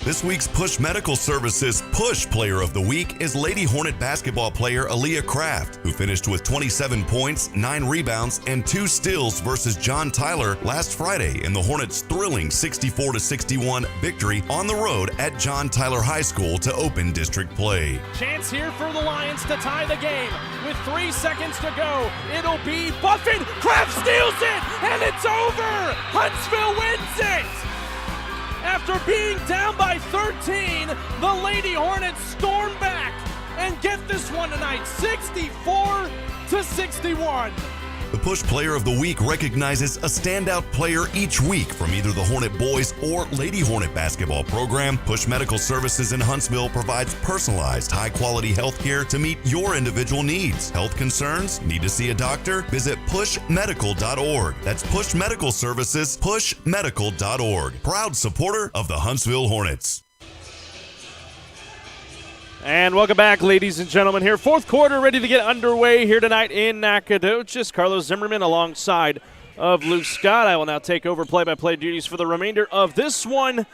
This week's Push Medical Services Push Player of the Week is Lady Hornet basketball player Aaliyah Kraft, who finished with 27 points, 9 rebounds, and 2 steals versus John Tyler last Friday in the Hornets' thrilling 64-61 victory on the road at John Tyler High School to open district play. Chance here for the Lions to tie the game. With 3 seconds to go, it'll be Buffett. Kraft steals it, and it's over. Huntsville wins it. After being down by 13, the Lady Hornets storm back and get this one tonight, 64-61. The Push Player of the Week recognizes a standout player each week from either the Hornet Boys or Lady Hornet basketball program. Push Medical Services in Huntsville provides personalized, high-quality health care to meet your individual needs. Health concerns? Need to see a doctor? Visit pushmedical.org. That's Push Medical Services, pushmedical.org. Proud supporter of the Huntsville Hornets. And welcome back, ladies and gentlemen. Here, fourth quarter ready to get underway here tonight in Nacogdoches. Carlos Zimmermann alongside of Luke Scott. I will now take over play-by-play duties for the remainder of this one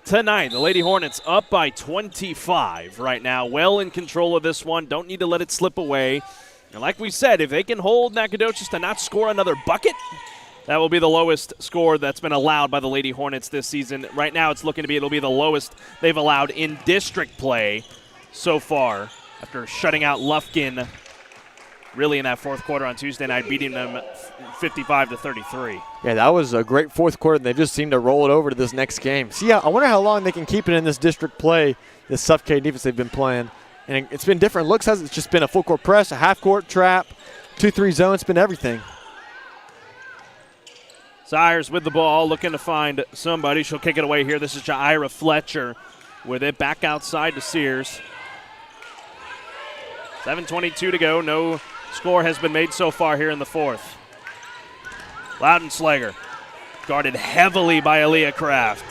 tonight. The Lady Hornets up by 25 right now. Well in control of this one. Don't need to let it slip away. And like we said, if they can hold Nacogdoches to not score another bucket, that will be the lowest score that's been allowed by the Lady Hornets this season. Right now it's looking to be it'll be the lowest they've allowed in district play so far, after shutting out Lufkin really in that fourth quarter on Tuesday night, beating them 55-33. Yeah, that was a great fourth quarter, and they just seemed to roll it over to this next game. See, I wonder how long they can keep it in this district play, this suffocating defense they've been playing. And it's been different looks, hasn't it? It's just been a full court press, a half court trap, 2-3 zone. It's been everything. Sires with the ball, looking to find somebody. She'll kick it away here. This is Jaira Fletcher with it back outside to Sears. 7:22 to go. No score has been made so far here in the fourth. Loudenslager guarded heavily by Aaliyah Kraft.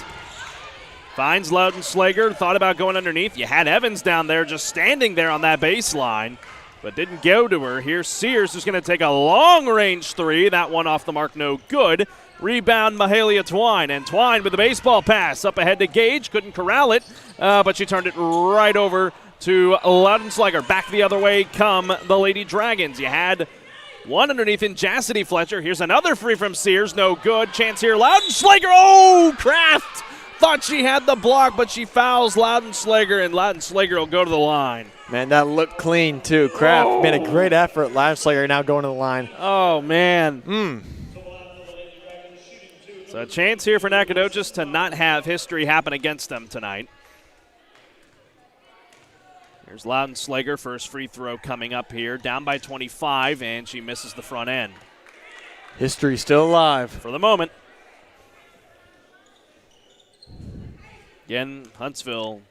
Finds Loudenslager, thought about going underneath. You had Evans down there just standing there on that baseline, but didn't go to her. Here's Sears, who's going to take a long-range three. That one off the mark, no good. Rebound, Mahalia Twine, and Twine with the baseball pass. Up ahead to Gage, couldn't corral it, but she turned it right over to Loudenslager. Back the other way come the Lady Dragons. You had one underneath in Jassity Fletcher. Here's another free from Sears, no good. Chance here, Loudenslager. Oh, Kraft thought she had the block, but she fouls Loudenslager, and Loudenslager will go to the line. Man, that looked clean, too. Kraft made a great effort. Loudenslager now going to the line. Oh, man. So a chance here for Nacogdoches to not have history happen against them tonight. Here's Loudenslager, first free throw coming up here. Down by 25, and she misses the front end. History still alive. For the moment. Again, Huntsville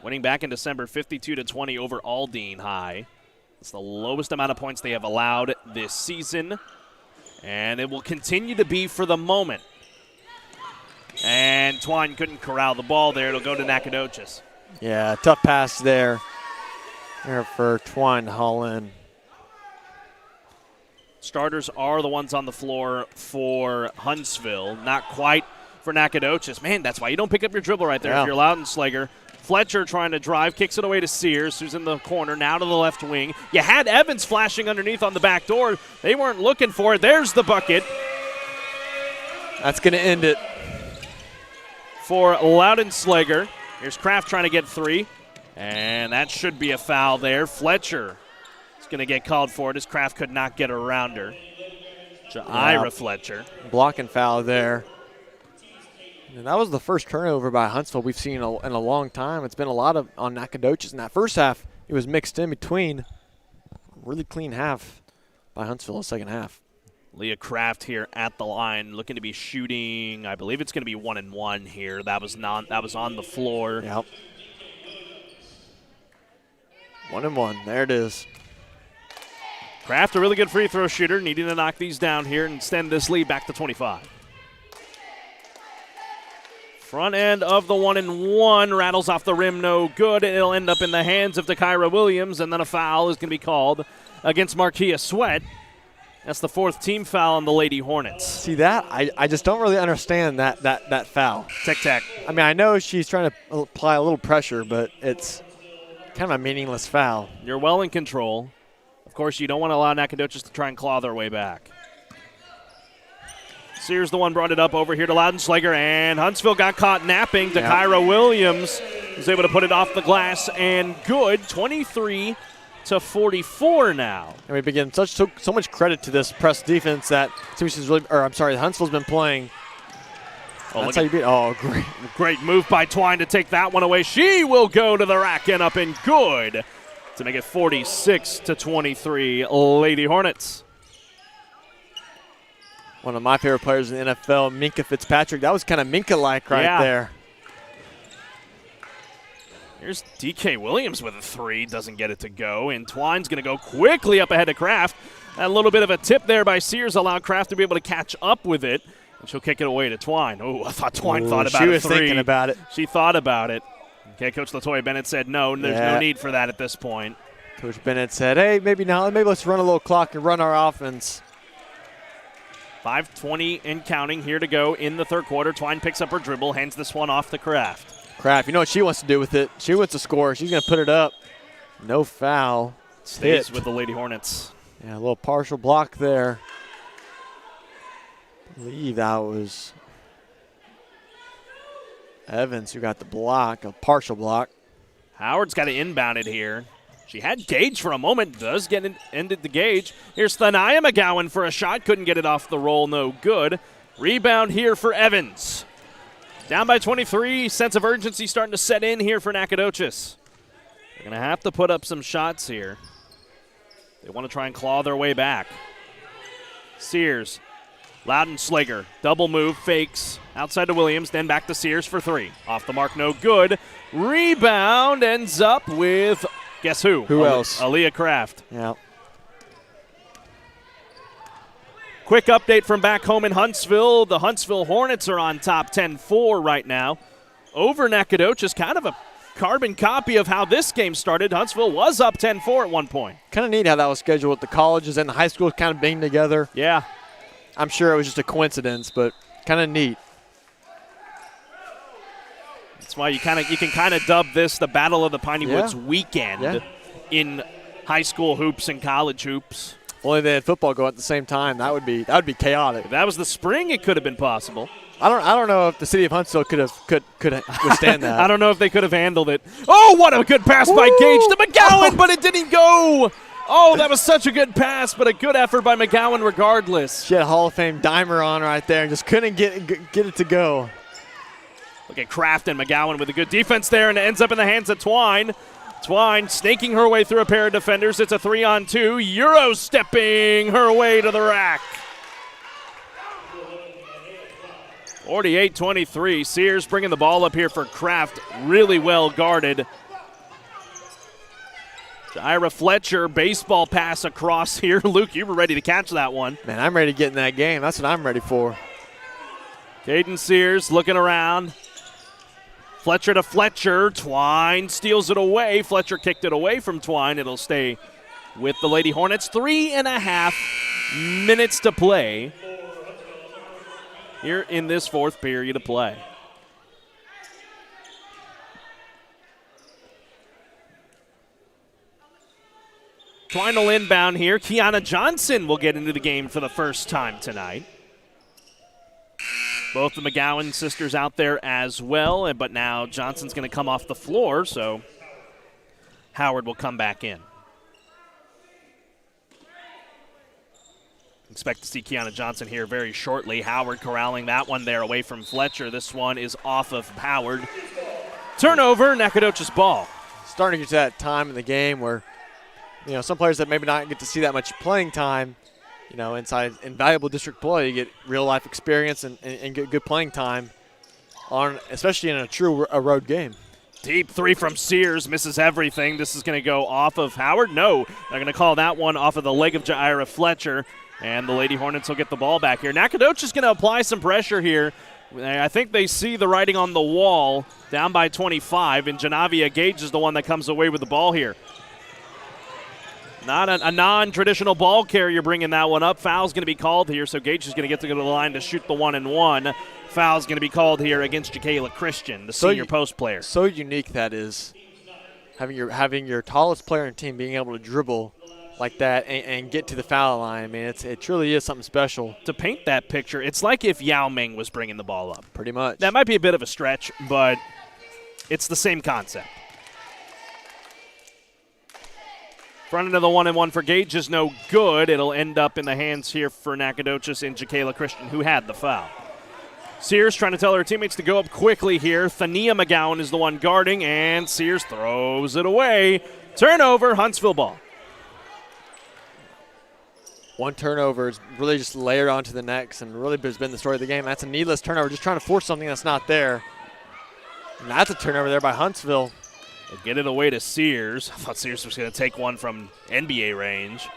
winning back in December 52-20 over Aldine High. It's the lowest amount of points they have allowed this season, and it will continue to be for the moment. And Twine couldn't corral the ball there. It'll go to Nacogdoches. Yeah, tough pass there for Twine to haul in. Starters are the ones on the floor for Huntsville, not quite for Nacogdoches. Man, that's why you don't pick up your dribble right there if you're Loudenslager. Fletcher trying to drive, kicks it away to Sears, who's in the corner, now to the left wing. You had Evans flashing underneath on the back door. They weren't looking for it. There's the bucket. That's going to end it. For Loudenslager. Here's Kraft trying to get three, and that should be a foul there. Fletcher is going to get called for it as Kraft could not get around her. Jaira Fletcher. Blocking foul there. And that was the first turnover by Huntsville we've seen in a long time. It's been a lot on Nacogdoches. In that first half, it was mixed in between. Really clean half by Huntsville in the second half. Leah Kraft here at the line, looking to be shooting. I believe it's going to be 1-1 here. That was on the floor. Yep. 1-1. There it is. Kraft, a really good free throw shooter, needing to knock these down here and extend this lead back to 25. Front end of the 1-and-1 rattles off the rim, no good. It'll end up in the hands of Takira Williams, and then a foul is going to be called against Markia Sweat. That's the 4th team foul on the Lady Hornets. See that? I just don't really understand that foul. Tic-tac. I mean, I know she's trying to apply a little pressure, but it's kind of a meaningless foul. You're well in control. Of course, you don't want to allow Nacogdoches to try and claw their way back. Sears the one brought it up over here to Loudenslager, and Huntsville got caught napping. Takira Williams was able to put it off the glass, and good. 23-44 now. And we begin so much credit to this press defense that Huntsville's been playing. That's how you beat. Oh, great. Great move by Twine to take that one away. She will go to the rack and up and good to make it 46-23 Lady Hornets. One of my favorite players in the NFL, Minka Fitzpatrick. That was kind of Minka-like right there. Here's DK Williams with a 3. Doesn't get it to go. And Twine's going to go quickly up ahead of Kraft. A little bit of a tip there by Sears allowed Kraft to be able to catch up with it. And she'll kick it away to Twine. Oh, I thought Twine thought about it. She was thinking about it. She thought about it. Okay, Coach LaToya Bennett said no, there's no need for that at this point. Coach Bennett said, hey, maybe let's run a little clock and run our offense. 5:20 and counting here to go in the third quarter. Twine picks up her dribble, hands this one off to Kraft. Kraft, you know what she wants to do with it? She wants to score. She's going to put it up. No foul. Stays with the Lady Hornets. Yeah, a little partial block there. I believe that was Evans who got the block, a partial block. Howard's got to inbound it here. She had Gage for a moment, does get ended the Gage. Here's Thania McGowan for a shot, couldn't get it off the roll, no good. Rebound here for Evans. Down by 23, sense of urgency starting to set in here for Nacogdoches. They're going to have to put up some shots here. They want to try and claw their way back. Sears, Loudenslager, double move, fakes, outside to Williams, then back to Sears for 3. Off the mark, no good. Rebound ends up with... Guess who? Who else? Aaliyah Kraft. Yeah. Quick update from back home in Huntsville. The Huntsville Hornets are on top 10-4 right now. Over Nacogdoches, kind of a carbon copy of how this game started. Huntsville was up 10-4 at one point. Kind of neat how that was scheduled with the colleges and the high schools kind of being together. Yeah. I'm sure it was just a coincidence, but kind of neat. That's why you can kind of dub this the Battle of the Piney Woods weekend in high school hoops and college hoops. If only they had football go at the same time. That would be chaotic. If that was the spring, it could have been possible. I don't know if the city of Huntsville could withstand that. I don't know if they could have handled it. Oh, what a good pass by Gage to McGowan, but it didn't go. Oh, that was such a good pass, but a good effort by McGowan regardless. She had a Hall of Fame dimer on right there and just couldn't get it to go. Look at Kraft and McGowan with a good defense there, and it ends up in the hands of Twine. Twine snaking her way through a pair of defenders. It's a 3-on-2. Euro stepping her way to the rack. 48-23. Sears bringing the ball up here for Kraft. Really well guarded. Jaira Fletcher, baseball pass across here. Luke, you were ready to catch that one. Man, I'm ready to get in that game. That's what I'm ready for. Caden Sears looking around. Fletcher to Fletcher. Twine steals it away. Fletcher kicked it away from Twine. It'll stay with the Lady Hornets. 3.5 minutes to play here in this fourth period of play. Twine will inbound here. Kiana Johnson will get into the game for the first time tonight. Both the McGowan sisters out there as well, but now Johnson's going to come off the floor, so Howard will come back in. Expect to see Kiana Johnson here very shortly. Howard corralling that one there away from Fletcher. This one is off of Howard. Turnover, Nacogdoches ball. Starting to get to that time in the game where, some players that maybe not get to see that much playing time, inside invaluable district play, you get real-life experience and get good playing time, especially in a true road game. Deep three from Sears, misses everything. This is going to go off of Howard. No, they're going to call that one off of the leg of Jaira Fletcher, and the Lady Hornets will get the ball back here. Nacogdoches is going to apply some pressure here I think they see the writing on the wall, down by 25, and Janavia Gage is the one that comes away with the ball here. Not a non-traditional ball carrier bringing that one up. Foul's going to be called here, so Gage is going to get to go to the line to shoot the 1-and-1. Foul's going to be called here against Jacayla Christian, the senior post player. So unique that is, having your tallest player in the team being able to dribble like that and get to the foul line. I mean, it truly is something special. To paint that picture, it's like if Yao Ming was bringing the ball up. Pretty much. That might be a bit of a stretch, but it's the same concept. Front end of the 1-and-1 for Gage is no good. It'll end up in the hands here for Nacogdoches and Jacayla Christian, who had the foul. Sears trying to tell her teammates to go up quickly here. Thania McGowan is the one guarding, and Sears throws it away. Turnover, Huntsville ball. One turnover is really just layered onto the next, and really has been the story of the game. That's a needless turnover, just trying to force something that's not there. And that's a turnover there by Huntsville. They'll get it away to Sears. I thought Sears was going to take one from NBA range.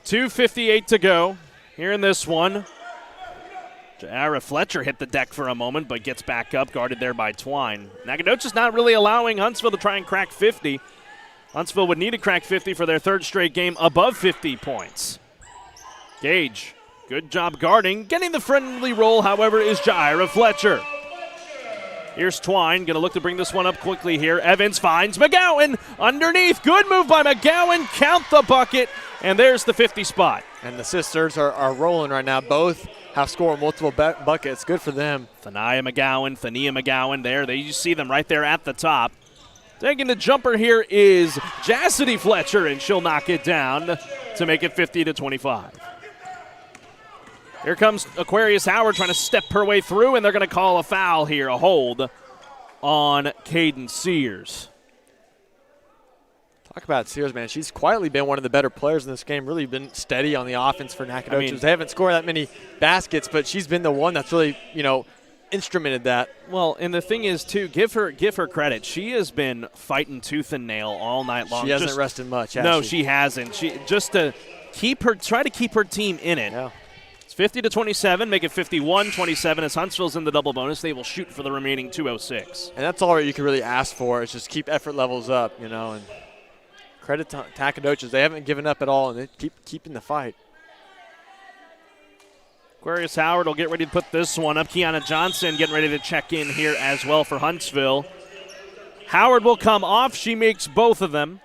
2:58 to go here in this one. Jaira Fletcher hit the deck for a moment, but gets back up, guarded there by Twine. Nacogdoches not really allowing Huntsville to try and crack 50. Huntsville would need to crack 50 for their third straight game above 50 points. Gage, good job guarding. Getting the friendly roll, however, is Jaira Fletcher. Here's Twine, going to look to bring this one up quickly here. Evans finds McGowan underneath. Good move by McGowan. Count the bucket, and there's the 50 spot. And the sisters are rolling right now. Both have scored multiple buckets. Good for them. Thania McGowan there. You see them right there at the top. Taking the jumper here is Jassity Fletcher, and she'll knock it down to make it 50-25. Here comes Aquarius Howard trying to step her way through, and they're going to call a foul here, a hold on Caden Sears. Talk about Sears, man. She's quietly been one of the better players in this game, really been steady on the offense for Nacogdoches. They haven't scored that many baskets, but she's been the one that's really, instrumented that. Well, and the thing is, too, give her credit. She has been fighting tooth and nail all night long. She hasn't rested much, has No, she? she hasn't. She just to try to keep her team in it. Yeah. 50-27, make it 51-27 as Huntsville's in the double bonus. They will shoot for the remaining 2:06. And that's all you can really ask for is just keep effort levels up, and credit to Nacogdoches. They haven't given up at all, and they keep keeping the fight. Aquarius Howard will get ready to put this one up. Kiana Johnson getting ready to check in here as well for Huntsville. Howard will come off. She makes both of them.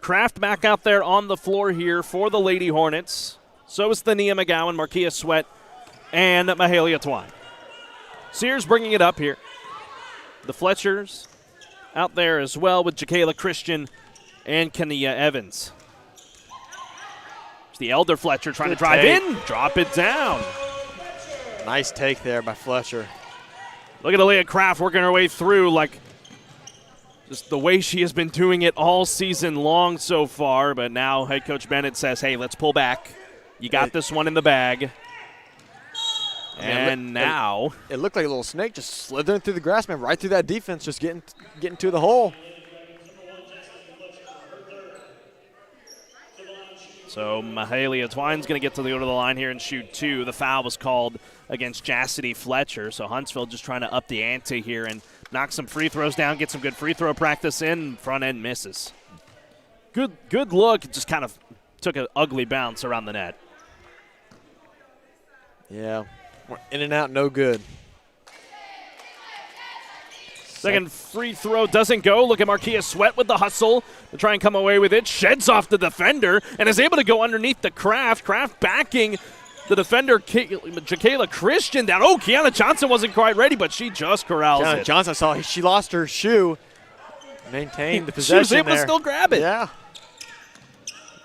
Kraft back out there on the floor here for the Lady Hornets. So is Thania McGowan, Markia Sweat, and Mahalia Twine. Sears bringing it up here. The Fletchers out there as well with Jacayla Christian and Kania Evans. It's the elder Fletcher trying to drive in, drop it down. Nice take there by Fletcher. Look at Aaliyah Kraft working her way through like just the way she has been doing it all season long so far, but now head coach Bennett says, hey, let's pull back. You got this one in the bag. And now it looked like a little snake just slithering through the grass, man, right through that defense, just getting to the hole. So Mahalia Twine's going to go to the line here and shoot two. The foul was called against Jassity Fletcher. So Huntsville just trying to up the ante here and knock some free throws down, get some good free throw practice in. Front end misses. Good look. Just kind of took an ugly bounce around the net. Yeah, in and out, no good. Second free throw doesn't go. Look at Markia Sweat with the hustle to try and come away with it. Sheds off the defender and is able to go underneath the Kraft. Kraft backing the defender, Jacayla Christian down. Oh, Kiana Johnson wasn't quite ready, but she just corrals it. Kiana Johnson, I saw she lost her shoe. Maintained the possession. She was able to still grab it. Yeah.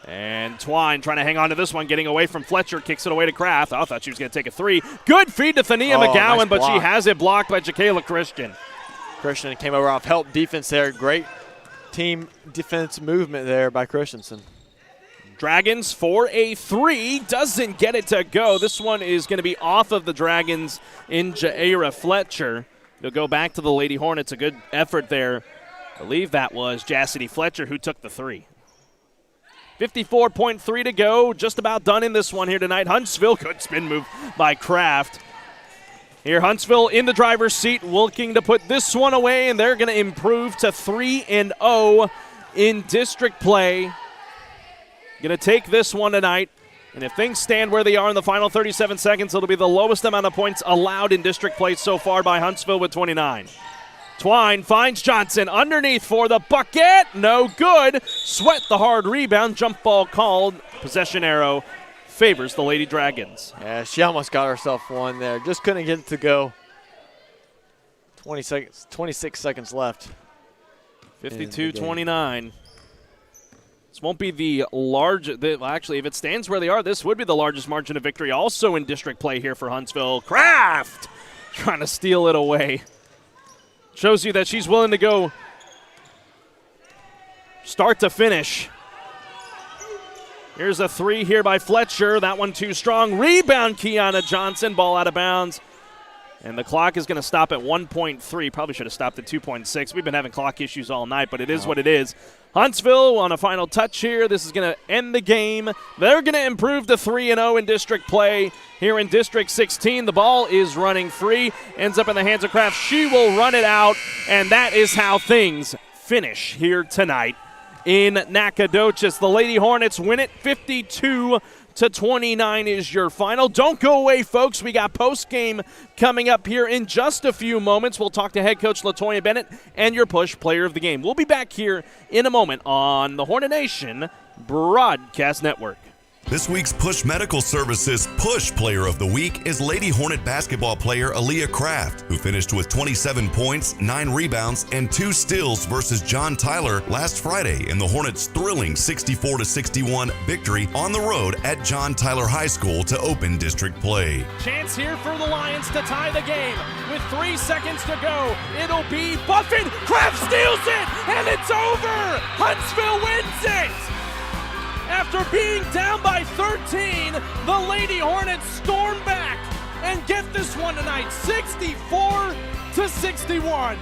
And Twine trying to hang on to this one, getting away from Fletcher, kicks it away to Kraft. I thought she was going to take a three. Good feed to Thania McGowan, nice but she block. has it blocked by Jacayla Christian. Christian came over off help defense there. Great team defense movement there by Christensen. Dragons for a three. Doesn't get it to go. This one is going to be off of the Dragons in Jaira Fletcher. They'll go back to the Lady Hornets. A good effort there. I believe that was Jassity Fletcher who took the three. 54.3 to go. Just about done in this one here tonight. Huntsville, good spin move by Kraft. Here, Huntsville in the driver's seat, looking to put this one away, and they're going to improve to 3-0 in district play. Going to take this one tonight, and if things stand where they are in the final 37 seconds, it'll be the lowest amount of points allowed in district play so far by Huntsville with 29. Twine finds Johnson underneath for the bucket. No good. Sweat the hard rebound. Jump ball called. Possession arrow favors the Lady Dragons. Yeah, she almost got herself one there. Just couldn't get it to go. 26 seconds left. 52-29. This won't be the largest. Actually, if it stands where they are, this would be the largest margin of victory also in district play here for Huntsville. Kraft trying to steal it away. Shows you that she's willing to go start to finish. Here's a three here by Fletcher. That one too strong. Rebound, Kiana Johnson. Ball out of bounds. And the clock is going to stop at 1.3. Probably should have stopped at 2.6. We've been having clock issues all night, but it is what it is. Huntsville on a final touch here. This is going to end the game. They're going to improve to 3-0 in district play. Here in District 16, the ball is running free. Ends up in the hands of Kraft. She will run it out, and that is how things finish here tonight in Nacogdoches. The Lady Hornets win it 52-29 is your final. Don't go away, folks. We got post-game coming up here in just a few moments. We'll talk to head coach LaToya Bennett and your push player of the game. We'll be back here in a moment on the Hornet Nation Broadcast Network. This week's Push Medical Services Push Player of the Week is Lady Hornet basketball player Aaliyah Kraft, who finished with 27 points, 9 rebounds, and 2 steals versus John Tyler last Friday in the Hornets' thrilling 64-61 victory on the road at John Tyler High School to open district play. Chance here for the Lions to tie the game with 3 seconds to go. It'll be Buffin. Kraft steals it, and it's over. Huntsville wins it. After being down by 13, the Lady Hornets storm back and get this one tonight, 64-61.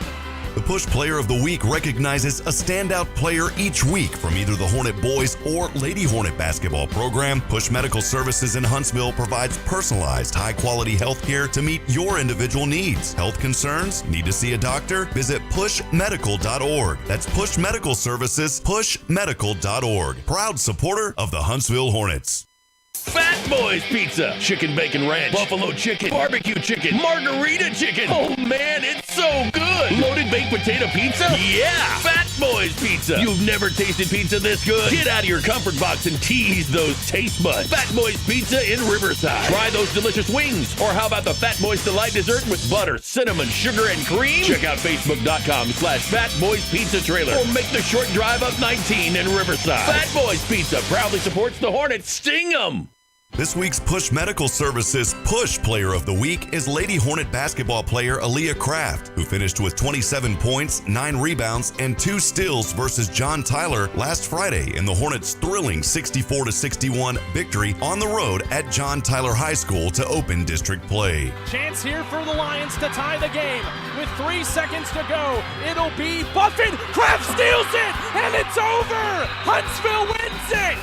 The Push Player of the Week recognizes a standout player each week from either the Hornet Boys or Lady Hornet basketball program. Push Medical Services in Huntsville provides personalized, high-quality health care to meet your individual needs. Health concerns? Need to see a doctor? Visit pushmedical.org. That's Push Medical Services, pushmedical.org. Proud supporter of the Huntsville Hornets. Fat Boys Pizza, chicken bacon ranch, buffalo chicken, barbecue chicken, margarita chicken. Oh man, it's so good. Loaded baked potato pizza? Yeah, Fat Boys Pizza. You've never tasted pizza this good? Get out of your comfort box and tease those taste buds. Fat Boys Pizza in Riverside. Try those delicious wings. Or how about the Fat Boys Delight dessert with butter, cinnamon, sugar, and cream? Check out facebook.com/Fat Boys Pizza Trailer. Or make the short drive up 19 in Riverside. Fat Boys Pizza proudly supports the Hornets. Sting 'em! This week's Push Medical Services Push Player of the Week is Lady Hornet basketball player Aaliyah Kraft, who finished with 27 points, 9 rebounds, and 2 steals versus John Tyler last Friday in the Hornets' thrilling 64-61 victory on the road at John Tyler High School to open district play. Chance here for the Lions to tie the game with 3 seconds to go. It'll be Buffin. Kraft steals it, and it's over. Huntsville wins it.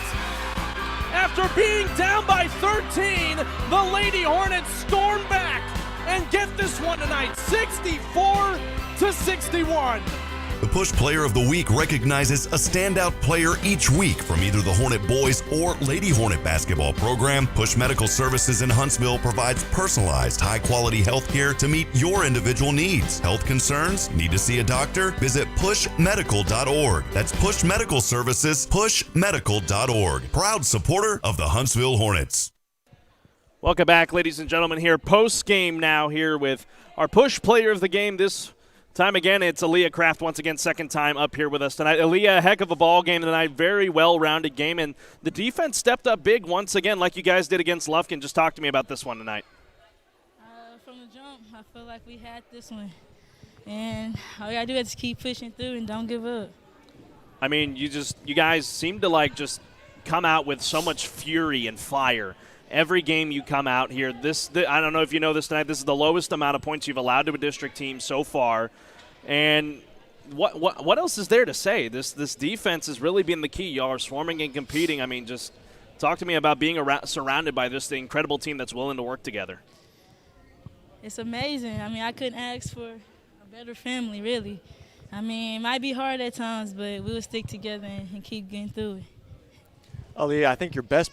After being down by 13, the Lady Hornets storm back and get this one tonight, 64-61. The Push Player of the Week recognizes a standout player each week from either the Hornet Boys or Lady Hornet basketball program. Push Medical Services in Huntsville provides personalized, high-quality health care to meet your individual needs. Health concerns? Need to see a doctor? Visit pushmedical.org. That's Push Medical Services, pushmedical.org. Proud supporter of the Huntsville Hornets. Welcome back, ladies and gentlemen, here post-game now here with our Push Player of the Game. This time again, it's Aaliyah Kraft once again, second time up here with us tonight. Aaliyah, a heck of a ball game tonight, very well-rounded game, and the defense stepped up big once again like you guys did against Lufkin. Just talk to me about this one tonight. From the jump, I feel like we had this one, and all we got to do is just keep pushing through and don't give up. I mean, you guys seem to just come out with so much fury and fire. Every game you come out here, I don't know if you know this tonight, this is the lowest amount of points you've allowed to a district team so far. And what else is there to say? This defense has really been the key. Y'all are swarming and competing. I mean, just talk to me about being surrounded by this incredible team that's willing to work together. it's amazing. I mean, I couldn't ask for a better family, really. I mean, it might be hard at times, but we'll stick together and keep getting through it. Aaliyah, I think your best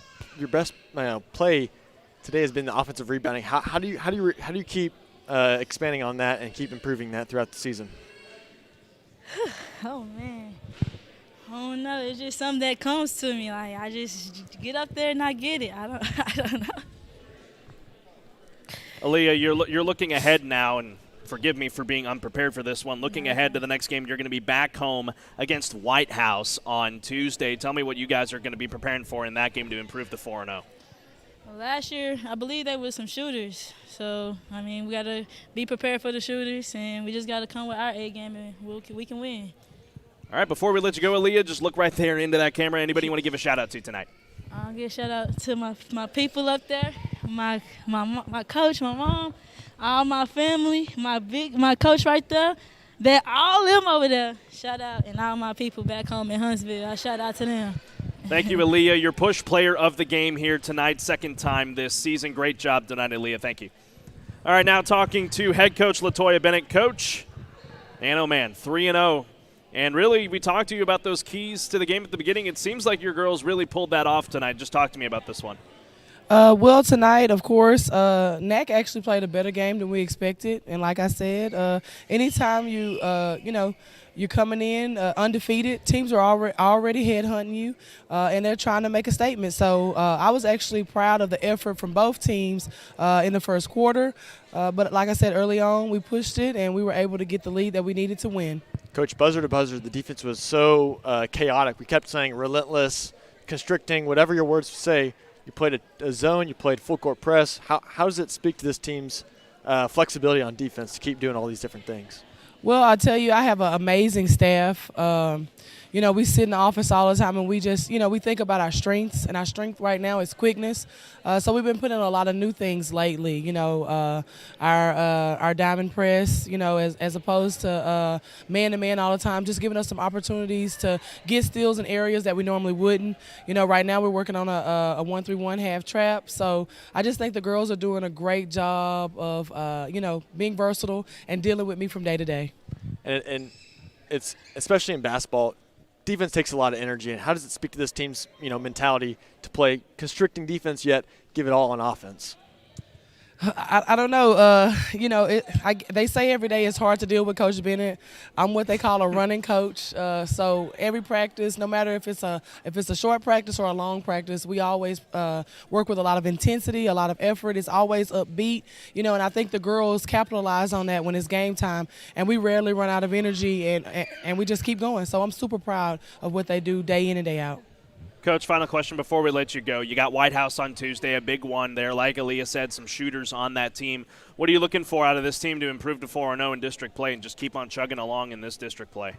play today has been the offensive rebounding. How do you keep expanding on that and keep improving that throughout the season? Oh, man. I don't know. It's just something that comes to me. Like, I just get up there and I get it. I don't know. Aaliyah, you're looking ahead now, and forgive me for being unprepared for this one. Looking ahead to the next game, you're going to be back home against White House on Tuesday. Tell me what you guys are going to be preparing for in that game to improve to 4-0. Well, last year, I believe there was some shooters. So, I mean, we got to be prepared for the shooters, and we just got to come with our A game, and we can win. All right, before we let you go, Aaliyah, just look right there into that camera. Anybody you want to give a shout-out to tonight? I'll give a shout-out to my people up there, my coach, my mom, all my family, my coach right there. They're all them over there. Shout out, and all my people back home in Huntsville. I shout out to them. Thank you, Aaliyah. Your push player of the game here tonight, second time this season. Great job tonight, Aaliyah. Thank you. All right, now talking to head coach LaToya Bennett. Coach, and oh man, 3-0. And really, we talked to you about those keys to the game at the beginning. It seems like your girls really pulled that off tonight. Just talk to me about this one. Well, tonight, of course, NAC actually played a better game than we expected. And like I said, anytime you're coming in undefeated, teams are already headhunting you, and they're trying to make a statement. So I was actually proud of the effort from both teams in the first quarter. But like I said early on, we pushed it, and we were able to get the lead that we needed to win. Coach, buzzer to buzzer, the defense was so chaotic. We kept saying relentless, constricting, whatever your words say. You played a zone, you played full court press. How does it speak to this team's flexibility on defense to keep doing all these different things? Well, I tell you, I have an amazing staff. We sit in the office all the time, and we just, we think about our strengths, and our strength right now is quickness. So we've been putting in a lot of new things lately. Our diamond press, as opposed to man-to-man all the time, just giving us some opportunities to get steals in areas that we normally wouldn't. Right now we're working on a 1-3-1 half trap. So I just think the girls are doing a great job of, being versatile and dealing with me from day to day. And it's especially in basketball. Defense takes a lot of energy, and how does it speak to this team's mentality to play constricting defense yet give it all on offense? I don't know. They say every day it's hard to deal with Coach Bennett. I'm what they call a running coach. So every practice, no matter if it's a short practice or a long practice, we always work with a lot of intensity, a lot of effort. It's always upbeat, and I think the girls capitalize on that when it's game time, and we rarely run out of energy, and we just keep going. So I'm super proud of what they do day in and day out. Coach, final question before we let you go. You got White House on Tuesday, a big one there. Like Aaliyah said, some shooters on that team. What are you looking for out of this team to improve to 4-0 in district play and just keep on chugging along in this district play?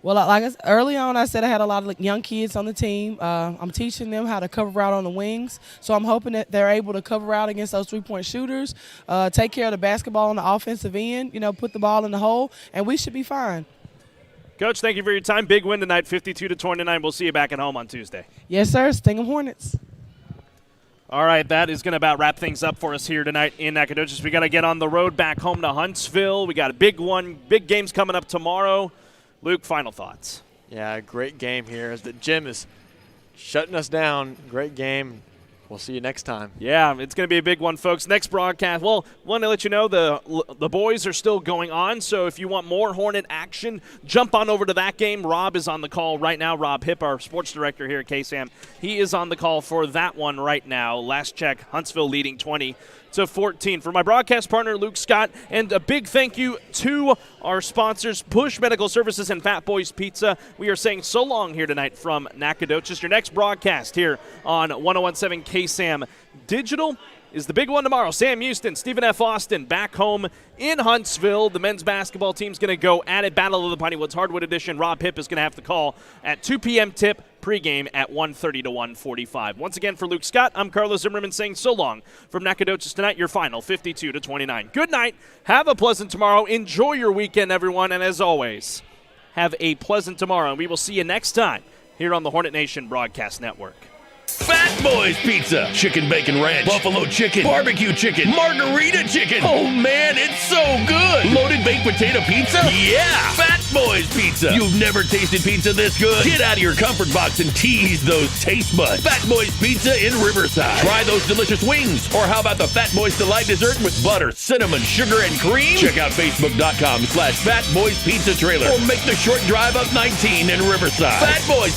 Well, like I said, early on, I said I had a lot of young kids on the team. I'm teaching them how to cover out on the wings, so I'm hoping that they're able to cover out against those three-point shooters, take care of the basketball on the offensive end, put the ball in the hole, and we should be fine. Coach, thank you for your time. Big win tonight, 52-29. We'll see you back at home on Tuesday. Yes, sir. Sting 'em Hornets. All right, that is going to about wrap things up for us here tonight in Nacogdoches. We got to get on the road back home to Huntsville. We got a big one, big games coming up tomorrow. Luke, final thoughts. Yeah, great game here as the gym is shutting us down. Great game. We'll see you next time. Yeah, it's going to be a big one, folks. Next broadcast, well, want to let you know the boys are still going on, so if you want more Hornet action, jump on over to that game. Rob is on the call right now. Rob Hipp, our sports director here at KSAM, he is on the call for that one right now. Last check, Huntsville leading 20-14. For my broadcast partner, Luke Scott, and a big thank you to our sponsors, Push Medical Services and Fat Boys Pizza. We are saying so long here tonight from Nacogdoches. Your next broadcast here on 101.7 KSAM Digital is the big one tomorrow. Sam Houston, Stephen F. Austin back home in Huntsville. The men's basketball team's going to go at it. Battle of the Piney Woods Hardwood Edition. Rob Hipp is going to have the call at 2 p.m. tip. Pregame at 1:30 to 1:45. Once again, for Luke Scott, I'm Carlos Zimmermann saying so long from Nacogdoches tonight. Your final 52-29. Good night. Have a pleasant tomorrow. Enjoy your weekend, everyone. And as always, have a pleasant tomorrow. And we will see you next time here on the Hornet Nation Broadcast Network. Fat Boys Pizza. Chicken bacon ranch, buffalo chicken, barbecue chicken, margarita chicken. Oh man, it's so good. Loaded baked potato pizza? Yeah. Fat Boys Pizza. You've never tasted pizza this good? Get out of your comfort box and tease those taste buds. Fat Boys Pizza in Riverside. Try those delicious wings. Or how about the Fat Boys Delight dessert with butter, cinnamon, sugar, and cream? Check out Facebook.com/Fat Boys Pizza Trailer. Or make the short drive up 19 in Riverside. Fat Boys